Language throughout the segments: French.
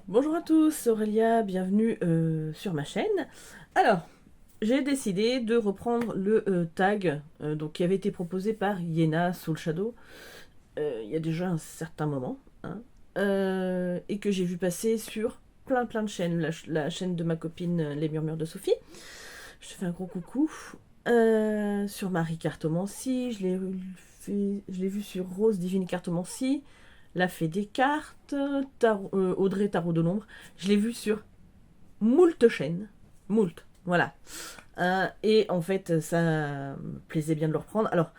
Bonjour à tous, Aurélia, bienvenue sur ma chaîne. Alors, j'ai décidé de reprendre le tag donc, qui avait été proposé par Yena Soul Shadow il y a déjà un certain moment, hein, et que j'ai vu passer sur plein de chaînes. La chaîne de ma copine Les Murmures de Sophie, je te fais un gros coucou. Sur Marie Cartomancie, je l'ai vu sur Rose Divine Cartomancie, La Fée des Cartes, Audrey Tarot de l'Ombre. Je l'ai vu sur moult chaînes. Moult, voilà. Et en fait, ça me plaisait bien de le reprendre. Alors,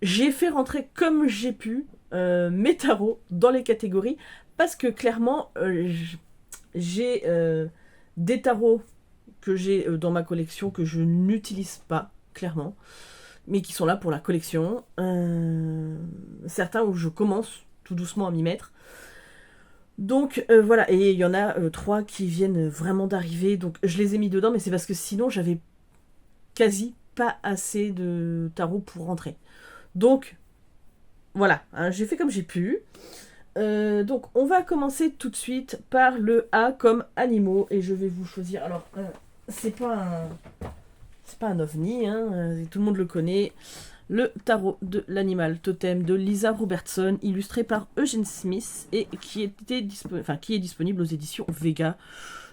j'ai fait rentrer comme j'ai pu mes tarots dans les catégories parce que clairement, j'ai des tarots que j'ai dans ma collection que je n'utilise pas, clairement, mais qui sont là pour la collection. Certains où je commence tout doucement à m'y mettre. Donc voilà, et il y en a trois qui viennent vraiment d'arriver, donc je les ai mis dedans, mais c'est parce que sinon j'avais quasi pas assez de tarot pour rentrer. Donc voilà, hein, j'ai fait comme j'ai pu. Donc on va commencer tout de suite par le A comme animaux, et je vais vous choisir. Alors c'est pas c'est pas un ovni, hein, tout le monde le connaît. Le tarot de l'animal totem de Lisa Robertson, illustré par Eugene Smith et qui est disponible aux éditions Vega.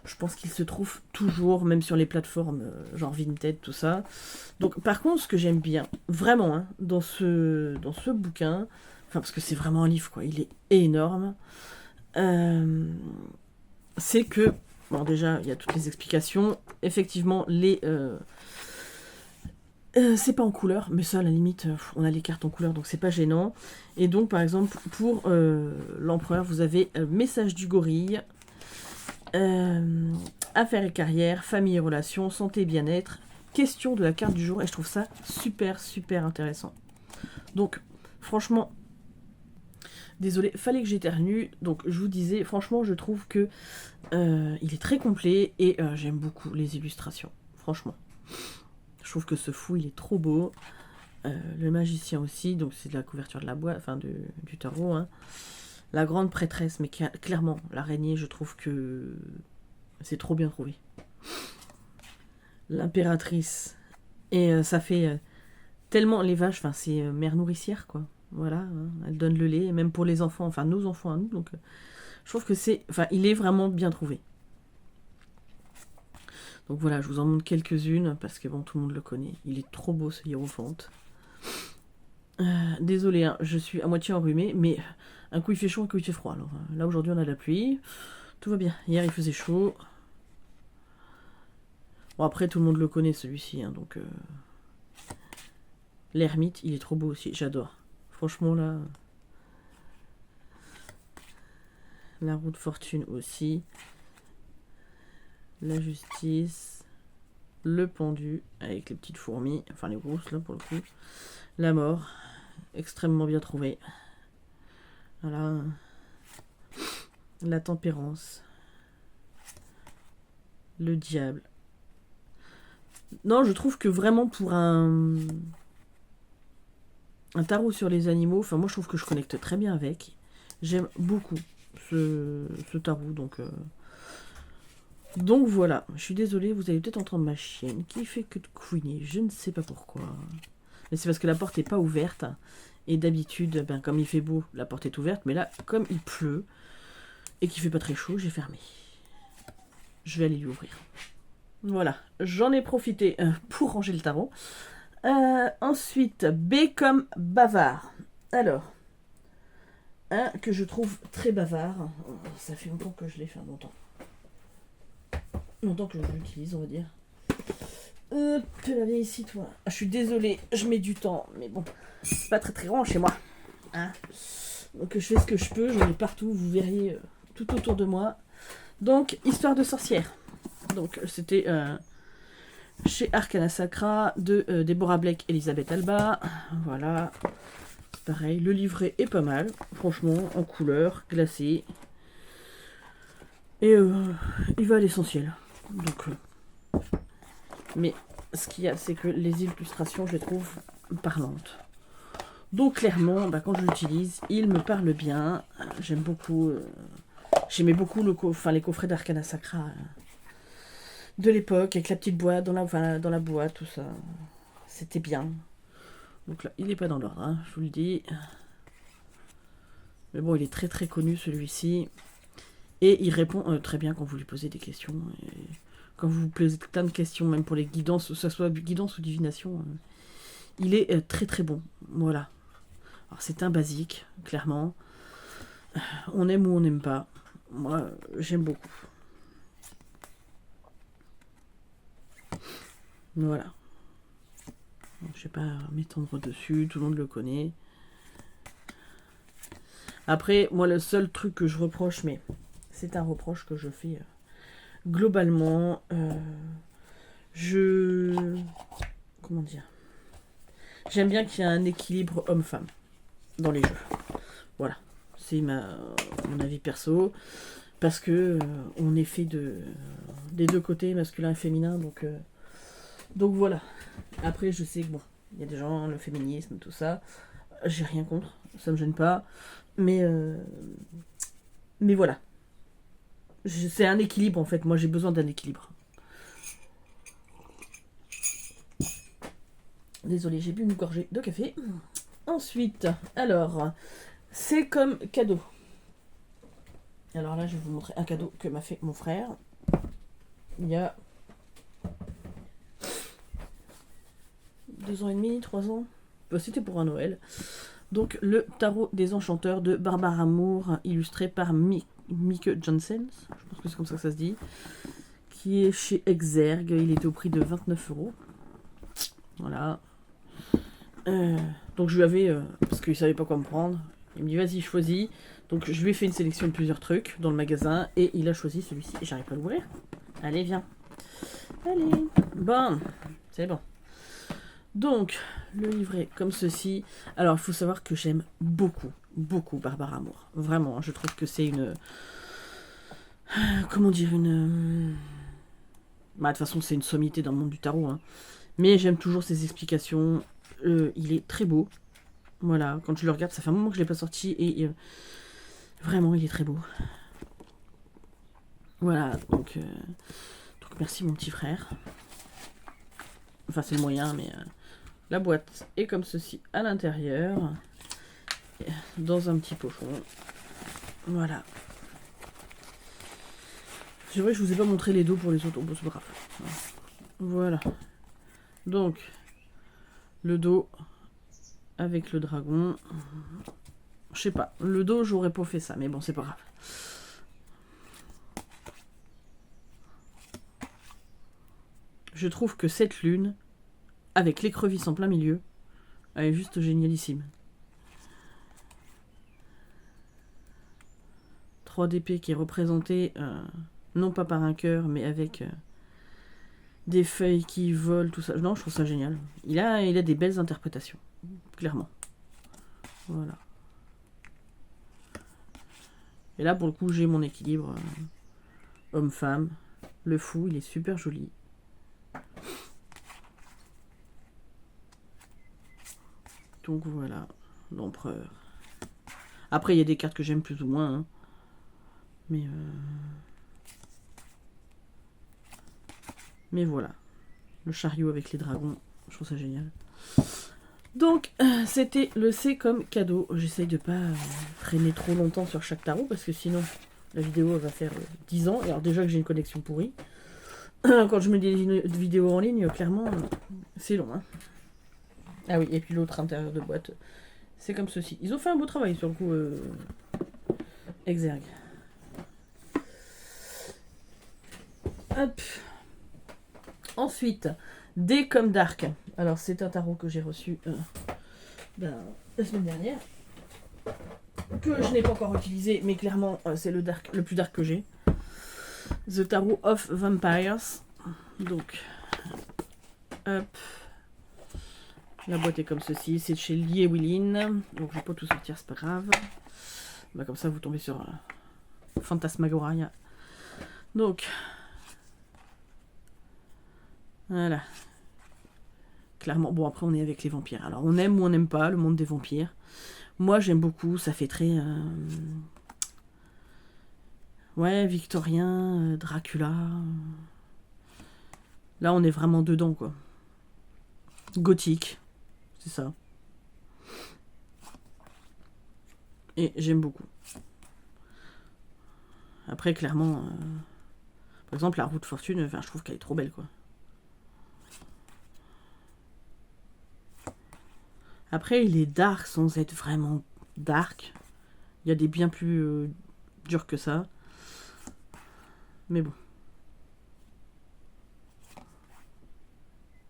Je pense qu'il se trouve toujours, même sur les plateformes genre Vinted, tout ça. Donc, par contre, ce que j'aime bien, vraiment, hein, dans ce bouquin, enfin, parce que c'est vraiment un livre, quoi, il est énorme, c'est que, bon, déjà, il y a toutes les explications. Effectivement, c'est pas en couleur, mais ça, à la limite, on a les cartes en couleur, donc c'est pas gênant. Et donc, par exemple, pour l'empereur, vous avez message du gorille, affaires et carrière, famille et relations, santé et bien-être, question de la carte du jour, et je trouve ça super intéressant. Donc, franchement, désolé, fallait que j'éternue. Donc, je vous disais, franchement, je trouve que il est très complet et j'aime beaucoup les illustrations, franchement. Je trouve que ce fou, il est trop beau. Le magicien aussi, donc c'est de la couverture de la boîte, enfin du tarot. Hein. La grande prêtresse, mais clairement, l'araignée, je trouve que c'est trop bien trouvé. L'impératrice. Et ça fait tellement les vaches, enfin c'est mère nourricière, quoi. Voilà, hein, elle donne le lait, même pour les enfants, enfin nos enfants à nous. Donc je trouve que il est vraiment bien trouvé. Donc voilà, je vous en montre quelques-unes parce que bon, tout le monde le connaît. Il est trop beau ce hiérophante. Désolé, hein, je suis à moitié enrhumée, mais un coup il fait chaud, un coup il fait froid. Alors là aujourd'hui on a de la pluie, tout va bien. Hier il faisait chaud. Bon après tout le monde le connaît celui-ci, hein, donc l'ermite il est trop beau aussi, j'adore. Franchement là, la roue de fortune aussi, la justice, le pendu avec les petites fourmis, enfin les grosses là pour le coup, la mort, extrêmement bien trouvé. Voilà. La tempérance. Le diable. Non, je trouve que vraiment pour un tarot sur les animaux, enfin moi je trouve que je connecte très bien avec. J'aime beaucoup ce tarot, donc voilà. Je suis désolée, vous allez peut-être entendre ma chienne qui fait que de couiner, je ne sais pas pourquoi. Mais c'est parce que la porte n'est pas ouverte. Et d'habitude, ben, comme il fait beau, la porte est ouverte. Mais là, comme il pleut et qu'il fait pas très chaud, j'ai fermé. Je vais aller lui ouvrir. Voilà, j'en ai profité pour ranger le tarot. Ensuite, B comme bavard. Alors, un que je trouve très bavard. Ça fait longtemps que je l'ai fait, longtemps. Longtemps que je l'utilise, on va dire. Tu l'avais ici, toi. Je suis désolée, je mets du temps, mais bon, c'est pas très grand chez moi. Hein, donc je fais ce que je peux, j'en ai partout, vous verriez tout autour de moi. Donc, histoire de sorcière. Donc, c'était chez Arcana Sacra de Deborah Blake, Elisabeth Alba. Voilà. Pareil, le livret est pas mal. Franchement, en couleur, glacé. Et il va à l'essentiel. Donc, mais ce qu'il y a, c'est que les illustrations, je les trouve parlantes. Donc clairement, bah, quand je l'utilise, il me parle bien. J'aime beaucoup J'aimais beaucoup les coffrets d'Arcana Sacra de l'époque, avec la petite boîte, dans la boîte, tout ça. C'était bien. Donc là, il n'est pas dans l'ordre, hein, je vous le dis. Mais bon, il est très très connu celui-ci. Et il répond très bien quand vous lui posez des questions. Et quand vous vous posez plein de questions, même pour les guidances, que ce soit guidance ou divination, il est très très bon. Voilà. Alors c'est un basique, clairement. On aime ou on n'aime pas. Moi, j'aime beaucoup. Voilà. Donc, je ne vais pas m'étendre dessus, tout le monde le connaît. Après, moi, le seul truc que je reproche, mais c'est un reproche que je fais globalement, comment dire, j'aime bien qu'il y ait un équilibre homme-femme dans les jeux. Voilà. C'est mon avis perso. Parce que on est fait des deux côtés, masculin et féminin, donc voilà. Après, je sais que bon, il y a des gens, le féminisme, tout ça, j'ai rien contre, ça me gêne pas, mais voilà. C'est un équilibre en fait, moi j'ai besoin d'un équilibre. Désolée, j'ai bu une gorgée de café. Ensuite, alors, c'est comme cadeau. Alors là, je vais vous montrer un cadeau que m'a fait mon frère. Il y a 2 ans et demi, 3 ans. C'était pour un Noël. Donc, le tarot des enchanteurs de Barbara Moore, illustré par Mieke Janssens. Je pense que c'est comme ça que ça se dit. Qui est chez Exergue. Il était au prix de 29 €. Voilà. Donc, je lui avais... parce qu'il ne savait pas quoi me prendre. Il me dit, vas-y, choisis. Donc, je lui ai fait une sélection de plusieurs trucs dans le magasin. Et il a choisi celui-ci. Et j'arrive pas à l'ouvrir. Allez, viens. Allez. Bon. C'est bon. Donc, le livret comme ceci. Alors, il faut savoir que j'aime beaucoup, beaucoup Barbara Moore. Vraiment, je trouve que c'est une... Comment dire, une... Bah, de toute façon, c'est une sommité dans le monde du tarot. Hein. Mais j'aime toujours ses explications. Il est très beau. Voilà, quand je le regarde, ça fait un moment que je ne l'ai pas sorti. Et vraiment, il est très beau. Voilà, donc merci mon petit frère. Enfin, c'est le moyen, mais... La boîte est comme ceci à l'intérieur, dans un petit pochon. Voilà. C'est vrai que je vous ai pas montré les dos pour les autres. Bon, c'est pas grave. Voilà. Donc, le dos avec le dragon. Je sais pas. Le dos, j'aurais pas fait ça, mais bon, c'est pas grave. Je trouve que cette lune, avec l'écrevisse en plein milieu, elle est juste génialissime. 3 d'épée qui est représenté non pas par un cœur, mais avec des feuilles qui volent, tout ça. Non, je trouve ça génial. Il a des belles interprétations, clairement. Voilà. Et là, pour le coup, j'ai mon équilibre homme-femme. Le fou, il est super joli. Donc voilà, l'empereur. Après, il y a des cartes que j'aime plus ou moins. Hein. Mais voilà. Le chariot avec les dragons, je trouve ça génial. Donc, c'était le C comme cadeau. J'essaye de pas traîner trop longtemps sur chaque tarot, parce que sinon, la vidéo va faire 10 ans. Alors déjà que j'ai une connexion pourrie. Quand je mets des vidéos en ligne, clairement, c'est long. Hein. Ah oui, et puis l'autre intérieur de boîte, c'est comme ceci. Ils ont fait un beau travail sur le coup, Exergue. Hop. Ensuite, D comme Dark. Alors, c'est un tarot que j'ai reçu la semaine dernière. Que je n'ai pas encore utilisé, mais clairement, c'est le plus dark que j'ai. The Tarot of Vampires. Donc, hop. La boîte est comme ceci. C'est chez Lee Willin. Donc, je vais pas tout sortir, c'est pas grave. Bah, comme ça, vous tombez sur Phantasmagoria. Donc, voilà. Clairement, bon, après, on est avec les vampires. Alors, on aime ou on n'aime pas le monde des vampires. Moi, j'aime beaucoup. Ça fait très... Ouais, victorien, Dracula. Là, on est vraiment dedans, quoi. Gothique, c'est ça. Et j'aime beaucoup. Après, clairement, par exemple, la roue de fortune, enfin, je trouve qu'elle est trop belle, quoi. Après, il est dark sans être vraiment dark. Il y a des bien plus durs que ça. Mais bon.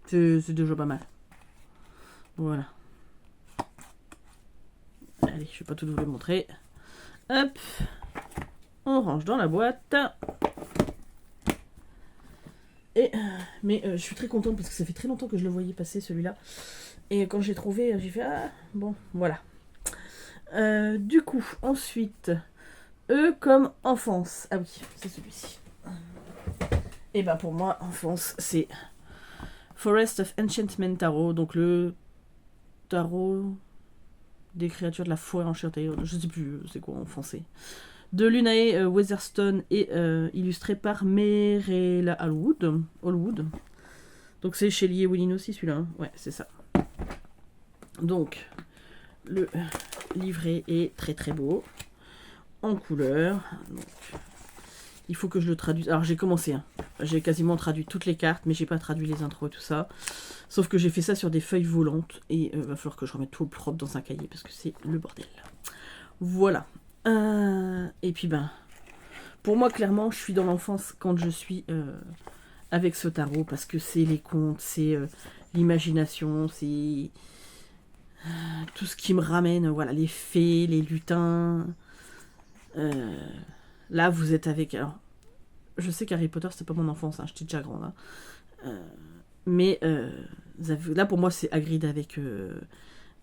C'est déjà pas mal. Voilà. Allez, je vais pas tout vous le montrer. Hop. On range dans la boîte. Mais je suis très contente parce que ça fait très longtemps que je le voyais passer celui-là. Et quand j'ai trouvé, j'ai fait ah bon, voilà. Du coup, ensuite, eux comme enfance. Ah oui, c'est celui-ci. Et ben pour moi, enfance, c'est Forest of Enchantment Tarot, donc le tarot des créatures de la forêt enchantée. Je sais plus c'est quoi en français. De Lunae Weatherstone et illustré par Merella Allwood. Donc c'est chez Lee Willing aussi celui-là. Hein. Ouais, c'est ça. Donc le livret est très très beau en couleur. Donc, il faut que je le traduise. Alors j'ai commencé, hein. J'ai quasiment traduit toutes les cartes, mais j'ai pas traduit les intros et tout ça. Sauf que j'ai fait ça sur des feuilles volantes et va falloir que je remette tout propre dans un cahier parce que c'est le bordel. Voilà. Et puis ben, pour moi clairement, je suis dans l'enfance quand je suis avec ce tarot parce que c'est les contes, c'est l'imagination, c'est tout ce qui me ramène, voilà, les fées, les lutins. Là, vous êtes avec. Alors, je sais qu'Harry Potter, c'était pas mon enfance, hein, j'étais déjà grande. Hein. Mais là, pour moi, c'est Hagrid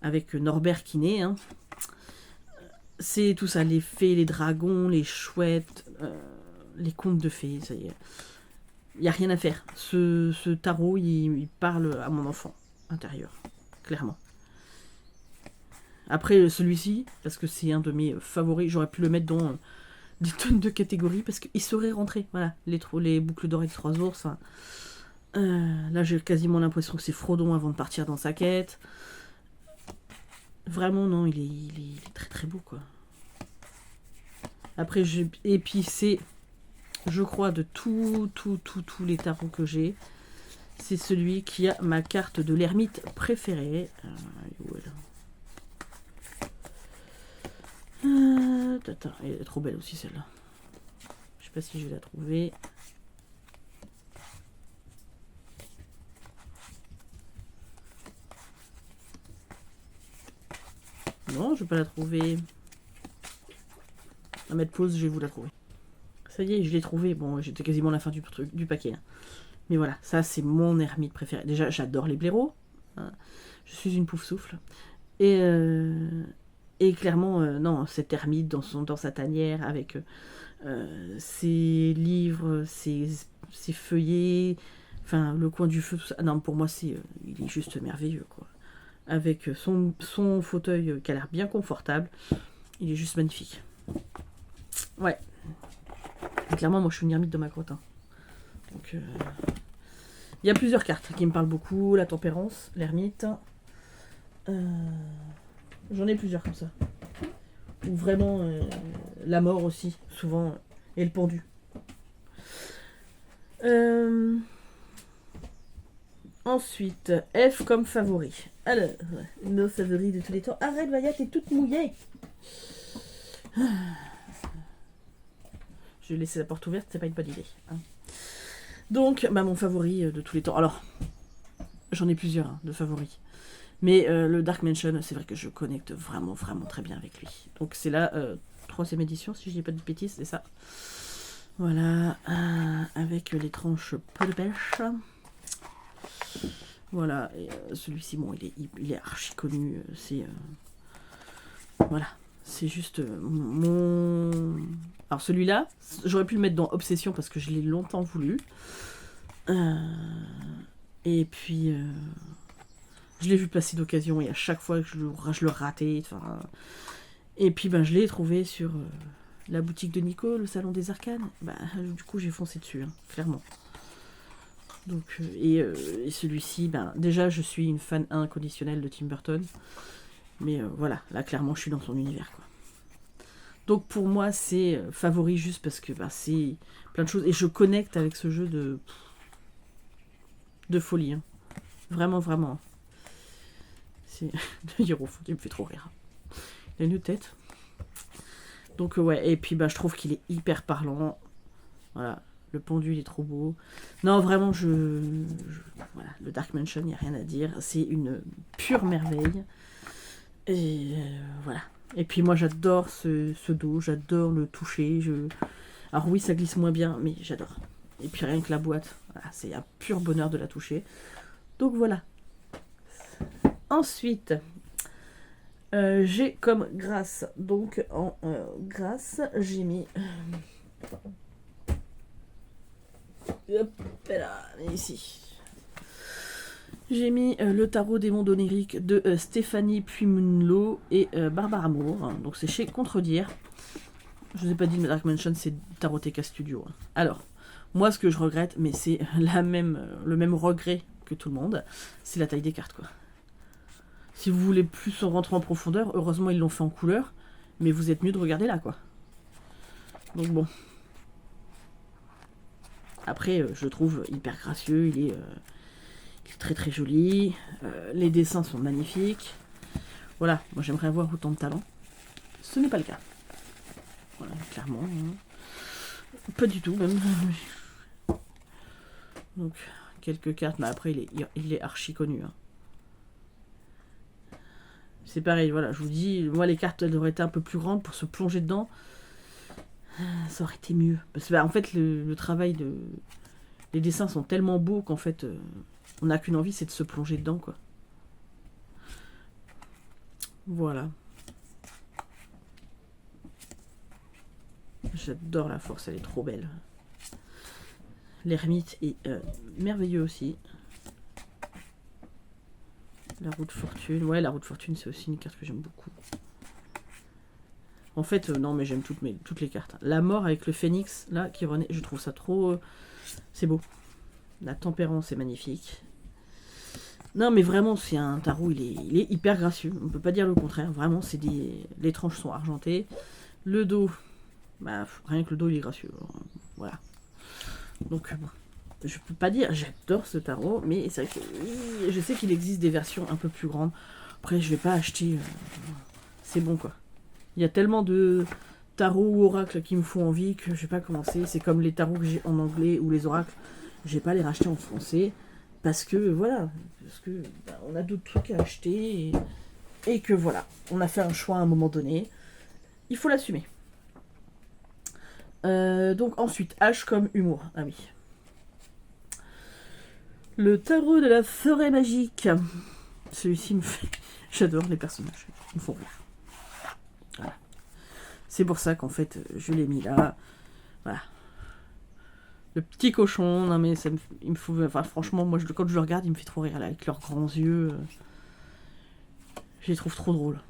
avec Norbert qui naît. Hein. C'est tout ça, les fées, les dragons, les chouettes, les contes de fées. Ça y est. Il n'y a rien à faire. Ce tarot, il parle à mon enfant intérieur, clairement. Après, celui-ci, parce que c'est un de mes favoris, j'aurais pu le mettre dans des tonnes de catégories, parce qu'il serait rentré. Voilà, les boucles d'oreilles de 3 ours. Hein. Là, j'ai quasiment l'impression que c'est Frodon avant de partir dans sa quête. Vraiment, non, il est très très beau, quoi. Après, et puis c'est, je crois, de tous les tarots que j'ai, c'est celui qui a ma carte de l'ermite préférée. Elle est trop belle aussi, celle-là. Je sais pas si je vais la trouver. Non, je vais pas la trouver. À mettre pause, je vais vous la trouver. Ça y est, je l'ai trouvée. Bon, j'étais quasiment à la fin du paquet. Hein. Mais voilà, ça c'est mon ermite préféré. Déjà, j'adore les blaireaux. Hein. Je suis une pouf souffle. Et clairement, non, cette ermite dans sa tanière avec ses livres, ses feuillets, enfin le coin du feu, tout ça. Non, pour moi, il est juste merveilleux, quoi. Avec son fauteuil qui a l'air bien confortable, il est juste magnifique. Ouais. Et clairement, moi, je suis une ermite de ma grotte. Hein. Donc, il y a plusieurs cartes qui me parlent beaucoup. La tempérance, l'ermite. J'en ai plusieurs comme ça. Ou vraiment la mort aussi, souvent, et le pendu. Ensuite, F comme favori. Alors, nos favoris de tous les temps. Arrête, Vaya, t'es toute mouillée. Je vais laisser la porte ouverte, c'est pas une bonne idée. Hein. Donc, bah, mon favori de tous les temps. Alors, j'en ai plusieurs hein, de favoris. Mais le Dark Mansion, c'est vrai que je connecte vraiment, vraiment très bien avec lui. Donc c'est la 3ème édition, si je dis pas de bêtises, c'est ça. Voilà, avec les tranches peu de pêche. Voilà, et celui-ci, bon, il est archi connu. C'est voilà, c'est juste mon. Alors celui-là, j'aurais pu le mettre dans Obsession parce que je l'ai longtemps voulu. Et puis. Je l'ai vu passer d'occasion et à chaque fois que je le ratais. Et puis ben, je l'ai trouvé sur la boutique de Nico, le salon des arcanes. Bah, du coup, j'ai foncé dessus, hein, clairement. Donc, et celui-ci, ben, déjà, je suis une fan inconditionnelle de Tim Burton. Mais voilà, là, clairement, je suis dans son univers, quoi. Donc, pour moi, c'est favori juste parce que bah, c'est plein de choses. Et je connecte avec ce jeu de folie. Hein. Vraiment, vraiment. C'est de Hierophant, il me fait trop rire. Il a une tête. Donc ouais, et puis bah je trouve qu'il est hyper parlant. Voilà, le pendu il est trop beau. Non, vraiment, voilà, le Dark Mansion, il n'y a rien à dire. C'est une pure merveille. Et voilà. Et puis moi j'adore ce dos, j'adore le toucher. Alors oui, ça glisse moins bien, mais j'adore. Et puis rien que la boîte, voilà, c'est un pur bonheur de la toucher. Donc voilà. Ensuite, j'ai comme grâce, donc en grâce, j'ai mis... hop là, ici. J'ai mis le tarot des mondes oniriques de Stéphanie Puymunlo et Barbara Moore. Donc c'est chez Contredire. Je vous ai pas dit, mais Dark Mansion, c'est Taroteka Studio. Alors, moi, ce que je regrette, mais c'est le même regret que tout le monde, c'est la taille des cartes, quoi. Si vous voulez plus rentrer en profondeur, heureusement ils l'ont fait en couleur, mais vous êtes mieux de regarder là, quoi. Donc bon. Après, je le trouve hyper gracieux, il est très très joli, les dessins sont magnifiques. Voilà, moi j'aimerais avoir autant de talent. Ce n'est pas le cas. Voilà, clairement. Hein. Pas du tout, même. Donc, quelques cartes, mais après il est archi connu. Hein. C'est pareil, voilà, je vous dis, moi les cartes elles auraient été un peu plus grandes pour se plonger dedans. Ça aurait été mieux. Parce que bah, en fait le travail de. Les dessins sont tellement beaux qu'en fait on n'a qu'une envie, c'est de se plonger dedans, quoi. Voilà. J'adore la force, elle est trop belle. L'ermite est merveilleux aussi. La roue de fortune. Ouais, la roue de fortune, c'est aussi une carte que j'aime beaucoup. En fait, non, mais j'aime toutes les cartes. La mort avec le phénix, là, qui renaît, je trouve ça trop... c'est beau. La tempérance est magnifique. Non, mais vraiment, c'est un tarot, il est hyper gracieux. On peut pas dire le contraire. Vraiment, c'est les tranches sont argentées. Le dos, bah, rien que le dos, il est gracieux. Voilà. Donc, bon. Je peux pas dire, j'adore ce tarot, mais c'est vrai que je sais qu'il existe des versions un peu plus grandes. Après, je vais pas acheter... c'est bon, quoi. Il y a tellement de tarots ou oracles qui me font envie que je vais pas commencer. C'est comme les tarots que j'ai en anglais ou les oracles. Je vais pas les racheter en français. Parce que, voilà. Parce que bah, on a d'autres trucs à acheter. Et que, voilà. On a fait un choix à un moment donné. Il faut l'assumer. Donc, ensuite, H comme humour. Ah oui. Le tarot de la forêt magique. Celui-ci me fait... J'adore les personnages. Ils me font rire. Voilà. C'est pour ça qu'en fait, je l'ai mis là. Voilà. Le petit cochon, non mais ça il me faut... Enfin, franchement, moi, quand je le regarde, il me fait trop rire, là, avec leurs grands yeux. Je les trouve trop drôles.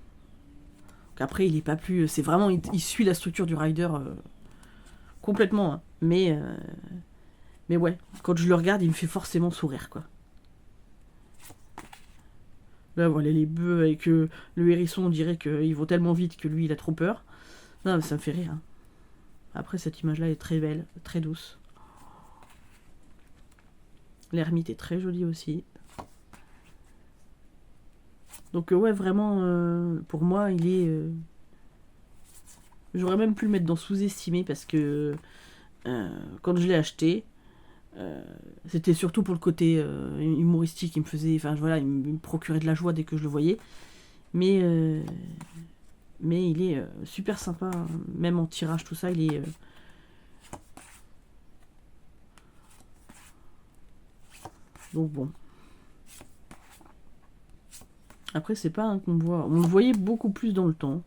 Donc après, il est pas plus... C'est vraiment... Il suit la structure du rider complètement. Hein. Mais ouais, quand je le regarde, il me fait forcément sourire, quoi. Là, voilà, les bœufs avec le hérisson, on dirait qu'ils vont tellement vite que lui, il a trop peur. Non, mais ça me fait rire. Hein. Après, cette image-là est très belle, très douce. L'ermite est très jolie aussi. Donc, ouais, vraiment, pour moi, il est... J'aurais même pu le mettre dans sous-estimé parce que quand je l'ai acheté, c'était surtout pour le côté humoristique. Il me faisait... Enfin, voilà, il me procurait de la joie dès que je le voyais. Mais il est super sympa, hein. Même en tirage, tout ça, il est... Donc bon. Après, c'est pas un qu'on voit... On le voyait beaucoup plus dans le temps.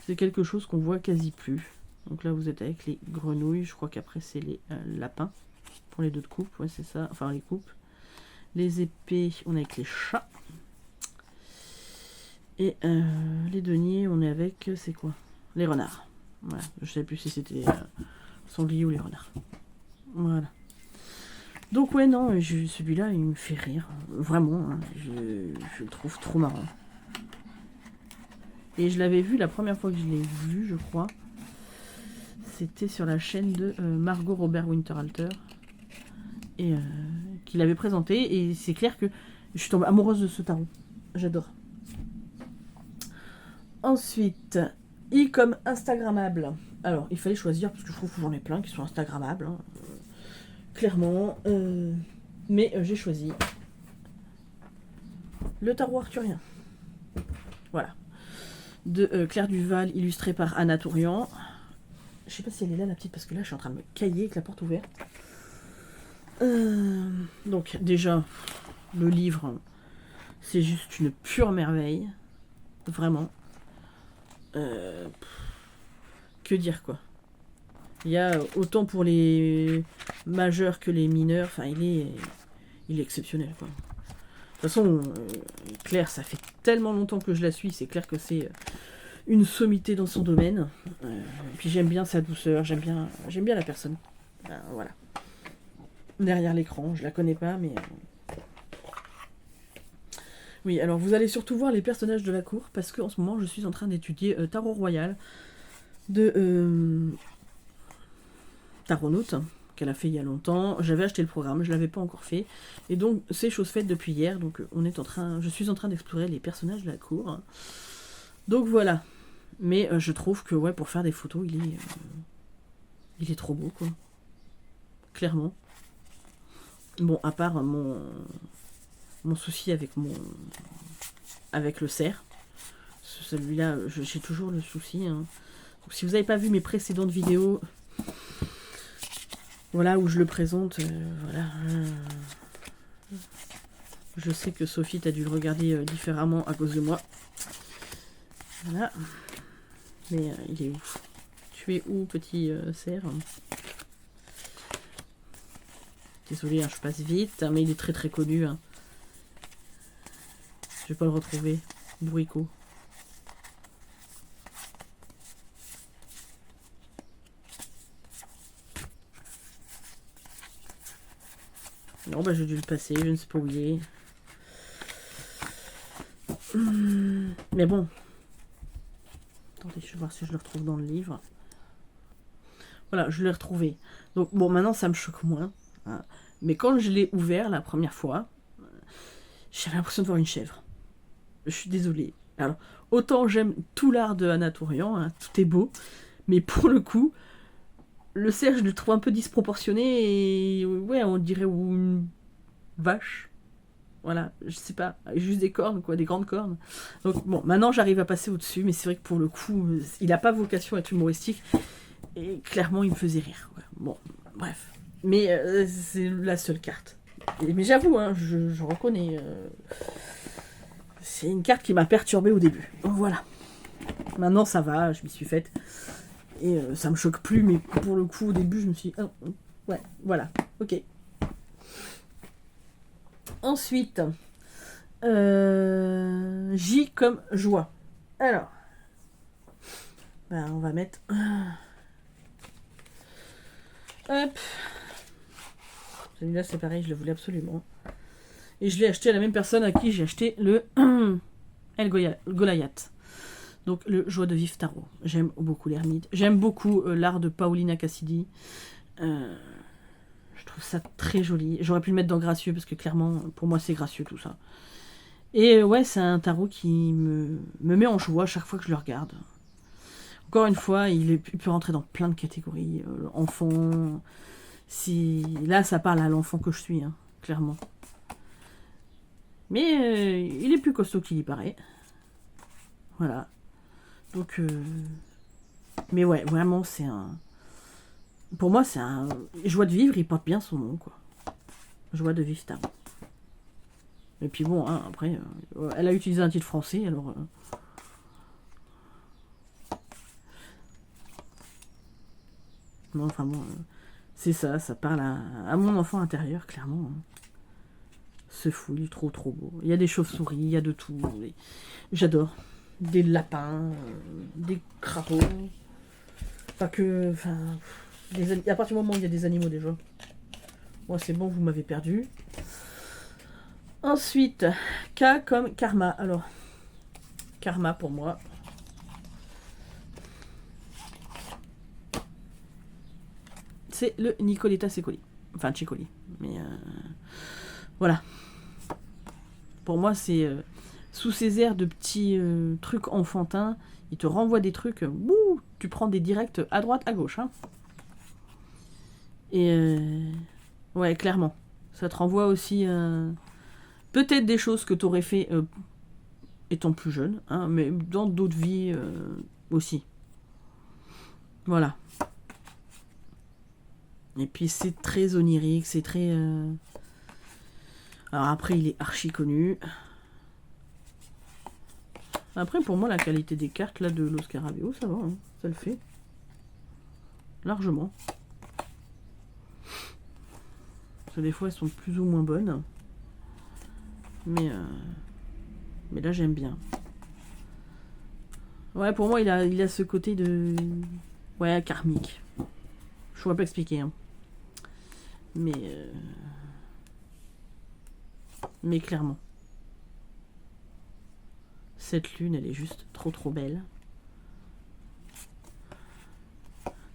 C'est quelque chose qu'on voit quasi plus. Donc là, vous êtes avec les grenouilles. Je crois qu'après, c'est les lapins. Pour les deux de coupe, ouais, c'est ça. Enfin, les coupes. Les épées, on est avec les chats. Et les deniers, on est avec... C'est quoi? Les renards. Voilà. Je ne savais plus si c'était sanglier ou les renards. Voilà. Donc ouais, non, celui-là, il me fait rire. Vraiment, hein, je le trouve trop marrant. Et je l'avais vu la première fois que je l'ai vu, je crois. C'était sur la chaîne de Margot Robert Winterhalter. Et qui l'avait présenté. Et c'est clair que je suis tombée amoureuse de ce tarot. J'adore. Ensuite, I comme Instagrammable. Alors, il fallait choisir, parce que je trouve que j'en ai plein qui sont Instagrammables. Hein, clairement. Mais j'ai choisi le tarot arthurien. Voilà. De Claire Duval, illustré par Anna Tourian. Je sais pas si elle est là, la petite, parce que là, je suis en train de me cailler avec la porte ouverte. Donc, déjà, le livre, c'est juste une pure merveille. Vraiment. Que dire, quoi. Il y a autant pour les majeurs que les mineurs. Enfin, il est exceptionnel, quoi. De toute façon, Claire, ça fait tellement longtemps que je la suis. C'est clair que c'est une sommité dans son domaine. Puis j'aime bien sa douceur. J'aime bien la personne. Voilà. Derrière l'écran, je la connais pas, mais... Oui, alors vous allez surtout voir les personnages de la cour, parce qu'en ce moment, je suis en train d'étudier Tarot Royal de Taronaute, qu'elle a fait il y a longtemps. J'avais acheté le programme, je l'avais pas encore fait. Et donc, c'est chose faite depuis hier, donc je suis en train d'explorer les personnages de la cour. Donc voilà. Mais je trouve que, ouais, pour faire des photos, il est trop beau, quoi. Clairement. Bon, à part mon souci avec le cerf. Celui-là, j'ai toujours le souci. Hein. Donc, si vous n'avez pas vu mes précédentes vidéos, voilà, où je le présente, voilà. Je sais que Sophie, t'as dû le regarder différemment à cause de moi. Voilà. Mais il est où? Tu es où, petit cerf? Désolée, hein, je passe vite, hein, mais il est très très connu. Hein. Je vais pas le retrouver. Bourricot. Non, bah j'ai dû le passer, je ne sais pas où il est. Mais bon. Attendez, je vais voir si je le retrouve dans le livre. Voilà, je l'ai retrouvé. Donc bon, maintenant ça me choque moins. Hein. Mais quand je l'ai ouvert la première fois, j'avais l'impression de voir une chèvre. Je suis désolée. Alors, autant j'aime tout l'art de Anna Tourian, hein, tout est beau, mais pour le coup, le cerf, je le trouve un peu disproportionné et ouais, on dirait une vache. Voilà, je sais pas, juste des cornes, quoi, des grandes cornes. Donc bon, maintenant j'arrive à passer au-dessus, mais c'est vrai que pour le coup, il n'a pas vocation à être humoristique et clairement il me faisait rire. Ouais. Bon, bref. Mais c'est la seule carte. Mais j'avoue, hein, je reconnais. C'est une carte qui m'a perturbée au début. Donc voilà. Maintenant ça va, je m'y suis faite. Et ça me choque plus, mais pour le coup, au début, je me suis dit, oh, ouais, voilà, ok. Ensuite, J comme joie. Alors, ben, on va mettre... Hop. Celui-là, c'est pareil, je le voulais absolument. Et je l'ai acheté à la même personne à qui j'ai acheté le El Goliath. Donc, le Joie de vivre tarot. J'aime beaucoup l'ermite. J'aime beaucoup l'art de Paolina Cassidy. Je trouve ça très joli. J'aurais pu le mettre dans gracieux parce que clairement, pour moi, c'est gracieux tout ça. Et ouais, c'est un tarot qui me met en joie chaque fois que je le regarde. Encore une fois, il peut rentrer dans plein de catégories. Enfant. Là, ça parle à l'enfant que je suis, hein, clairement. Mais il est plus costaud qu'il y paraît. Voilà. Donc, mais ouais, vraiment, c'est un... Pour moi, c'est un... Joie de vivre, il porte bien son nom, quoi. Joie de vivre tarot. Et puis bon, hein, après, elle a utilisé un titre français, alors... Non, enfin bon, c'est ça parle à mon enfant intérieur, clairement. Hein. C'est fou, il est trop trop beau. Il y a des chauves-souris, il y a de tout. J'adore. Des lapins, des crapauds. Pas que... Enfin... À partir du moment où il y a des animaux déjà. Moi c'est bon, vous m'avez perdu. Ensuite, K comme karma. Alors, karma pour moi. C'est le Nicoletta Secoli. Enfin, Cecoli. Mais voilà. Pour moi, c'est sous ces airs de petits trucs enfantins. Il te renvoie des trucs. Tu prends des directs à droite, à gauche. Hein. Et ouais, clairement. Ça te renvoie aussi peut-être des choses que tu aurais fait étant plus jeune. Hein, mais dans d'autres vies aussi. Voilà. Et puis c'est très onirique, c'est très... Alors après, il est archi connu. Après, pour moi, la qualité des cartes là de l'Oscarabeo, ça va, hein, ça le fait. Largement. Parce que des fois, elles sont plus ou moins bonnes. Mais là, j'aime bien. Ouais, pour moi, il a ce côté de... Ouais, karmique. Je ne pourrais pas expliquer. Hein. Mais clairement. Cette lune, elle est juste trop belle.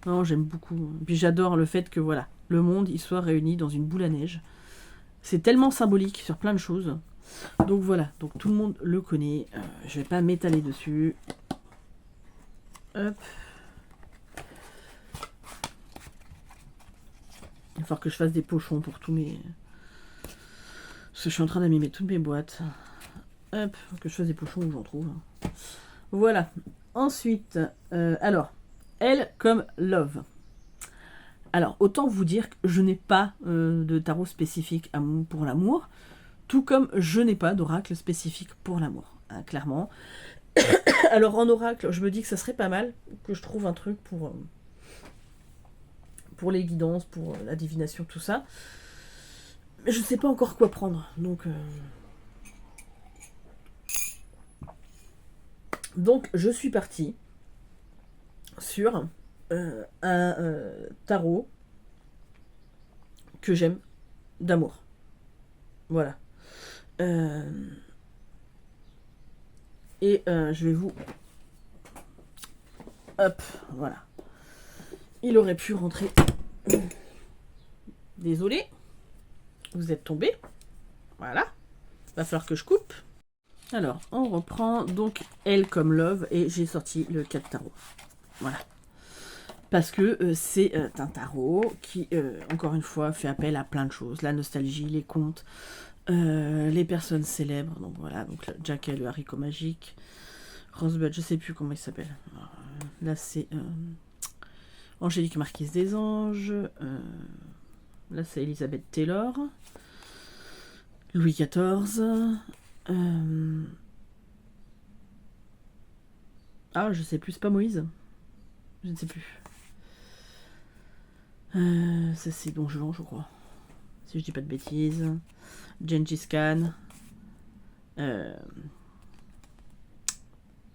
Non, j'aime beaucoup. Puis j'adore le fait que, voilà, le monde, il soit réuni dans une boule à neige. C'est tellement symbolique sur plein de choses. Donc voilà, donc tout le monde le connaît. Je vais pas m'étaler dessus. Hop. Il va falloir que je fasse des pochons pour tous mes... Parce que je suis en train d'amimer toutes mes boîtes. Hop, que je fasse des pochons où j'en trouve. Voilà. Ensuite, alors, elle comme Love. Alors, autant vous dire que je n'ai pas de tarot spécifique pour l'amour, tout comme je n'ai pas d'oracle spécifique pour l'amour, hein, clairement. Alors, en oracle, je me dis que ça serait pas mal que je trouve un truc pour les guidances, pour la divination, tout ça. Mais je ne sais pas encore quoi prendre, donc je suis partie sur un tarot que j'aime d'amour. Voilà. Et je vais vous... Hop, voilà. Il aurait pu rentrer. Désolé. Vous êtes tombé. Voilà. Va falloir que je coupe. Alors, on reprend donc Elle comme Love et j'ai sorti le 4 tarot. Voilà. Parce que c'est un tarot qui, encore une fois, fait appel à plein de choses. La nostalgie, les contes, les personnes célèbres. Donc voilà, donc Jack et le haricot magique. Rosebud, je sais plus comment il s'appelle. Là, c'est Angélique Marquise des Anges. Là, c'est Elizabeth Taylor. Louis XIV. Ah, je sais plus, c'est pas Moïse. Je ne sais plus. Ça, c'est Don Juan, je crois. Si je dis pas de bêtises. Gengis Khan.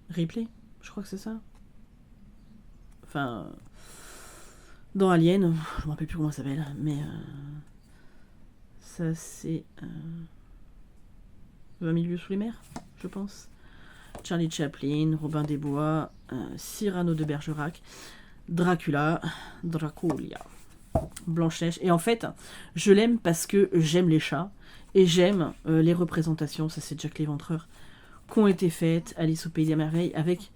Ripley, je crois que c'est ça. Enfin, dans Alien, je me rappelle plus comment ça s'appelle, mais ça c'est 20 milieux sous les mers, je pense. Charlie Chaplin, Robin des Bois, Cyrano de Bergerac, Dracula, Draculia, Blanche-Neige. Et en fait, je l'aime parce que j'aime les chats et j'aime les représentations, ça c'est Jack l'Éventreur, qui ont été faites, Alice au Pays des Merveilles, avec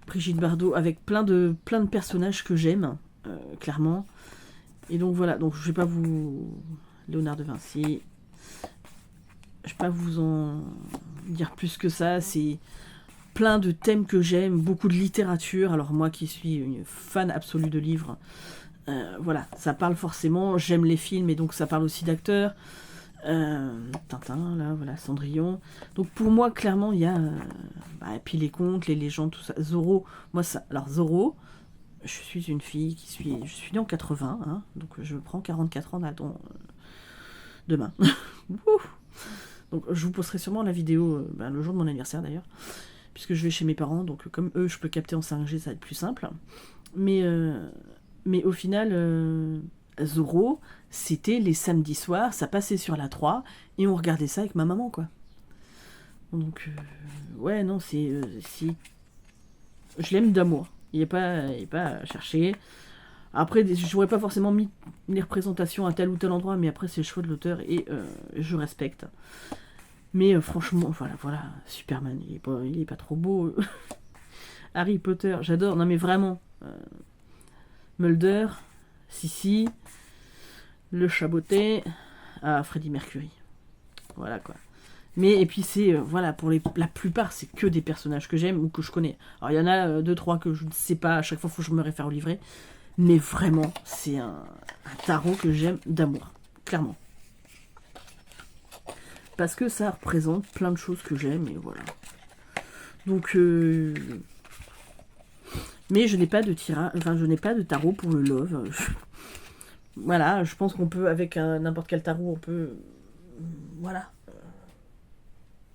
Brigitte Bardot, avec plein de personnages que j'aime, clairement. Et donc voilà, donc je vais pas vous... Léonard de Vinci, je vais pas vous en dire plus que ça, c'est plein de thèmes que j'aime, beaucoup de littérature, alors moi qui suis une fan absolue de livres, voilà, ça parle forcément, j'aime les films et donc ça parle aussi d'acteurs, Tintin, là, voilà, Cendrillon, donc pour moi, clairement, il y a, et puis les contes, les légendes, tout ça, Zorro, moi ça, alors Zorro, je suis une fille je suis née en 80, hein, donc je prends 44 ans demain. Donc je vous posterai sûrement la vidéo le jour de mon anniversaire d'ailleurs, puisque je vais chez mes parents, donc comme eux je peux capter en 5G, ça va être plus simple. Mais au final, Zorro, c'était les samedis soirs, ça passait sur la 3, et on regardait ça avec ma maman, quoi. Donc, ouais, non, je l'aime d'amour. Il n'est pas à chercher. Après, je n'aurais pas forcément mis les représentations à tel ou tel endroit, mais après, c'est le choix de l'auteur, et je respecte. Mais franchement, voilà, Superman, il est pas trop beau. Harry Potter, j'adore. Non, mais vraiment. Mulder, Sissi, le chaboté, Freddie Mercury. Voilà, quoi. Mais, et puis c'est, voilà, pour la plupart, c'est que des personnages que j'aime ou que je connais. Alors, il y en a 2-3 que je ne sais pas, à chaque fois, il faut que je me réfère au livret. Mais vraiment, c'est un tarot que j'aime d'amour, clairement. Parce que ça représente plein de choses que j'aime, et voilà. Donc, mais je n'ai pas de je n'ai pas de tarot pour le love. Voilà, je pense qu'on peut, avec n'importe quel tarot, on peut... Voilà.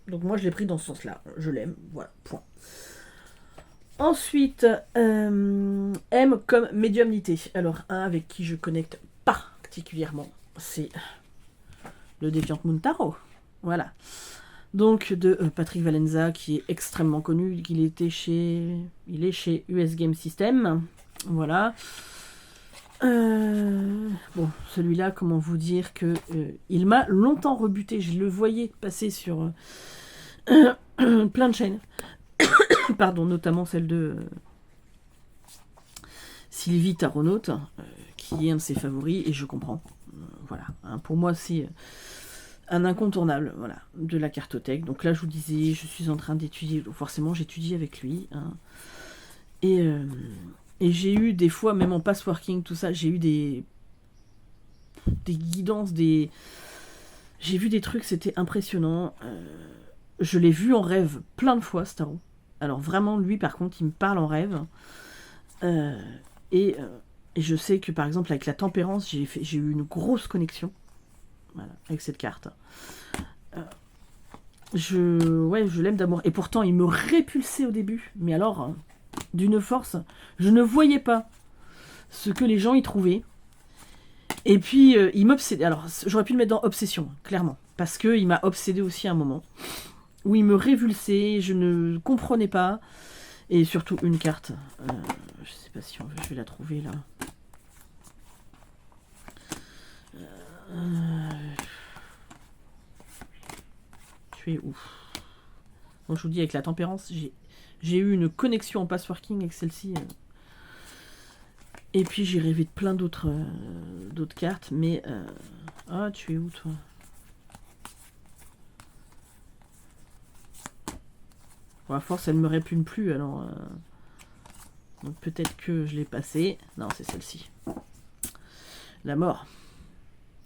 Donc moi, je l'ai pris dans ce sens-là. Je l'aime, voilà, point. Ensuite, M comme médiumnité. Alors, un avec qui je connecte particulièrement, c'est le Deviant Moon Tarot. Voilà. Donc, de Patrick Valenza, qui est extrêmement connu. Il est chez US Game System. Voilà. Bon, celui-là, comment vous dire que il m'a longtemps rebuté. Je le voyais passer sur plein de chaînes. Pardon, notamment celle de Sylvie Taronaute, qui est un de ses favoris, et je comprends. Voilà. Hein, pour moi, c'est un incontournable, voilà, de la cartothèque. Donc là, je vous disais, je suis en train d'étudier. Forcément, j'étudie avec lui. Hein, et j'ai eu des fois, même en passworking, tout ça, j'ai eu des guidances, j'ai vu des trucs, c'était impressionnant. Je l'ai vu en rêve plein de fois, ce tarot. Alors vraiment, lui, par contre, il me parle en rêve. Et je sais que, par exemple, avec la tempérance, j'ai eu une grosse connexion. Voilà, avec cette carte. Je l'aime d'amour. Et pourtant, il me répulsait au début. Mais alors, d'une force, je ne voyais pas ce que les gens y trouvaient. Et puis, il m'obsédait. Alors, j'aurais pu le mettre dans obsession, clairement. Parce qu'il m'a obsédé aussi à un moment. Où il me révulsait, je ne comprenais pas. Et surtout, une carte. Je sais pas si je vais la trouver, là. Tu es où? Bon, je vous dis, avec la tempérance, j'ai eu une connexion en passworking avec celle-ci. Et puis j'ai rêvé de plein d'autres cartes, mais... Ah, tu es où, toi? Bon, à force, elle me répugne plus, alors... Donc peut-être que je l'ai passée. Non, c'est celle-ci. La mort.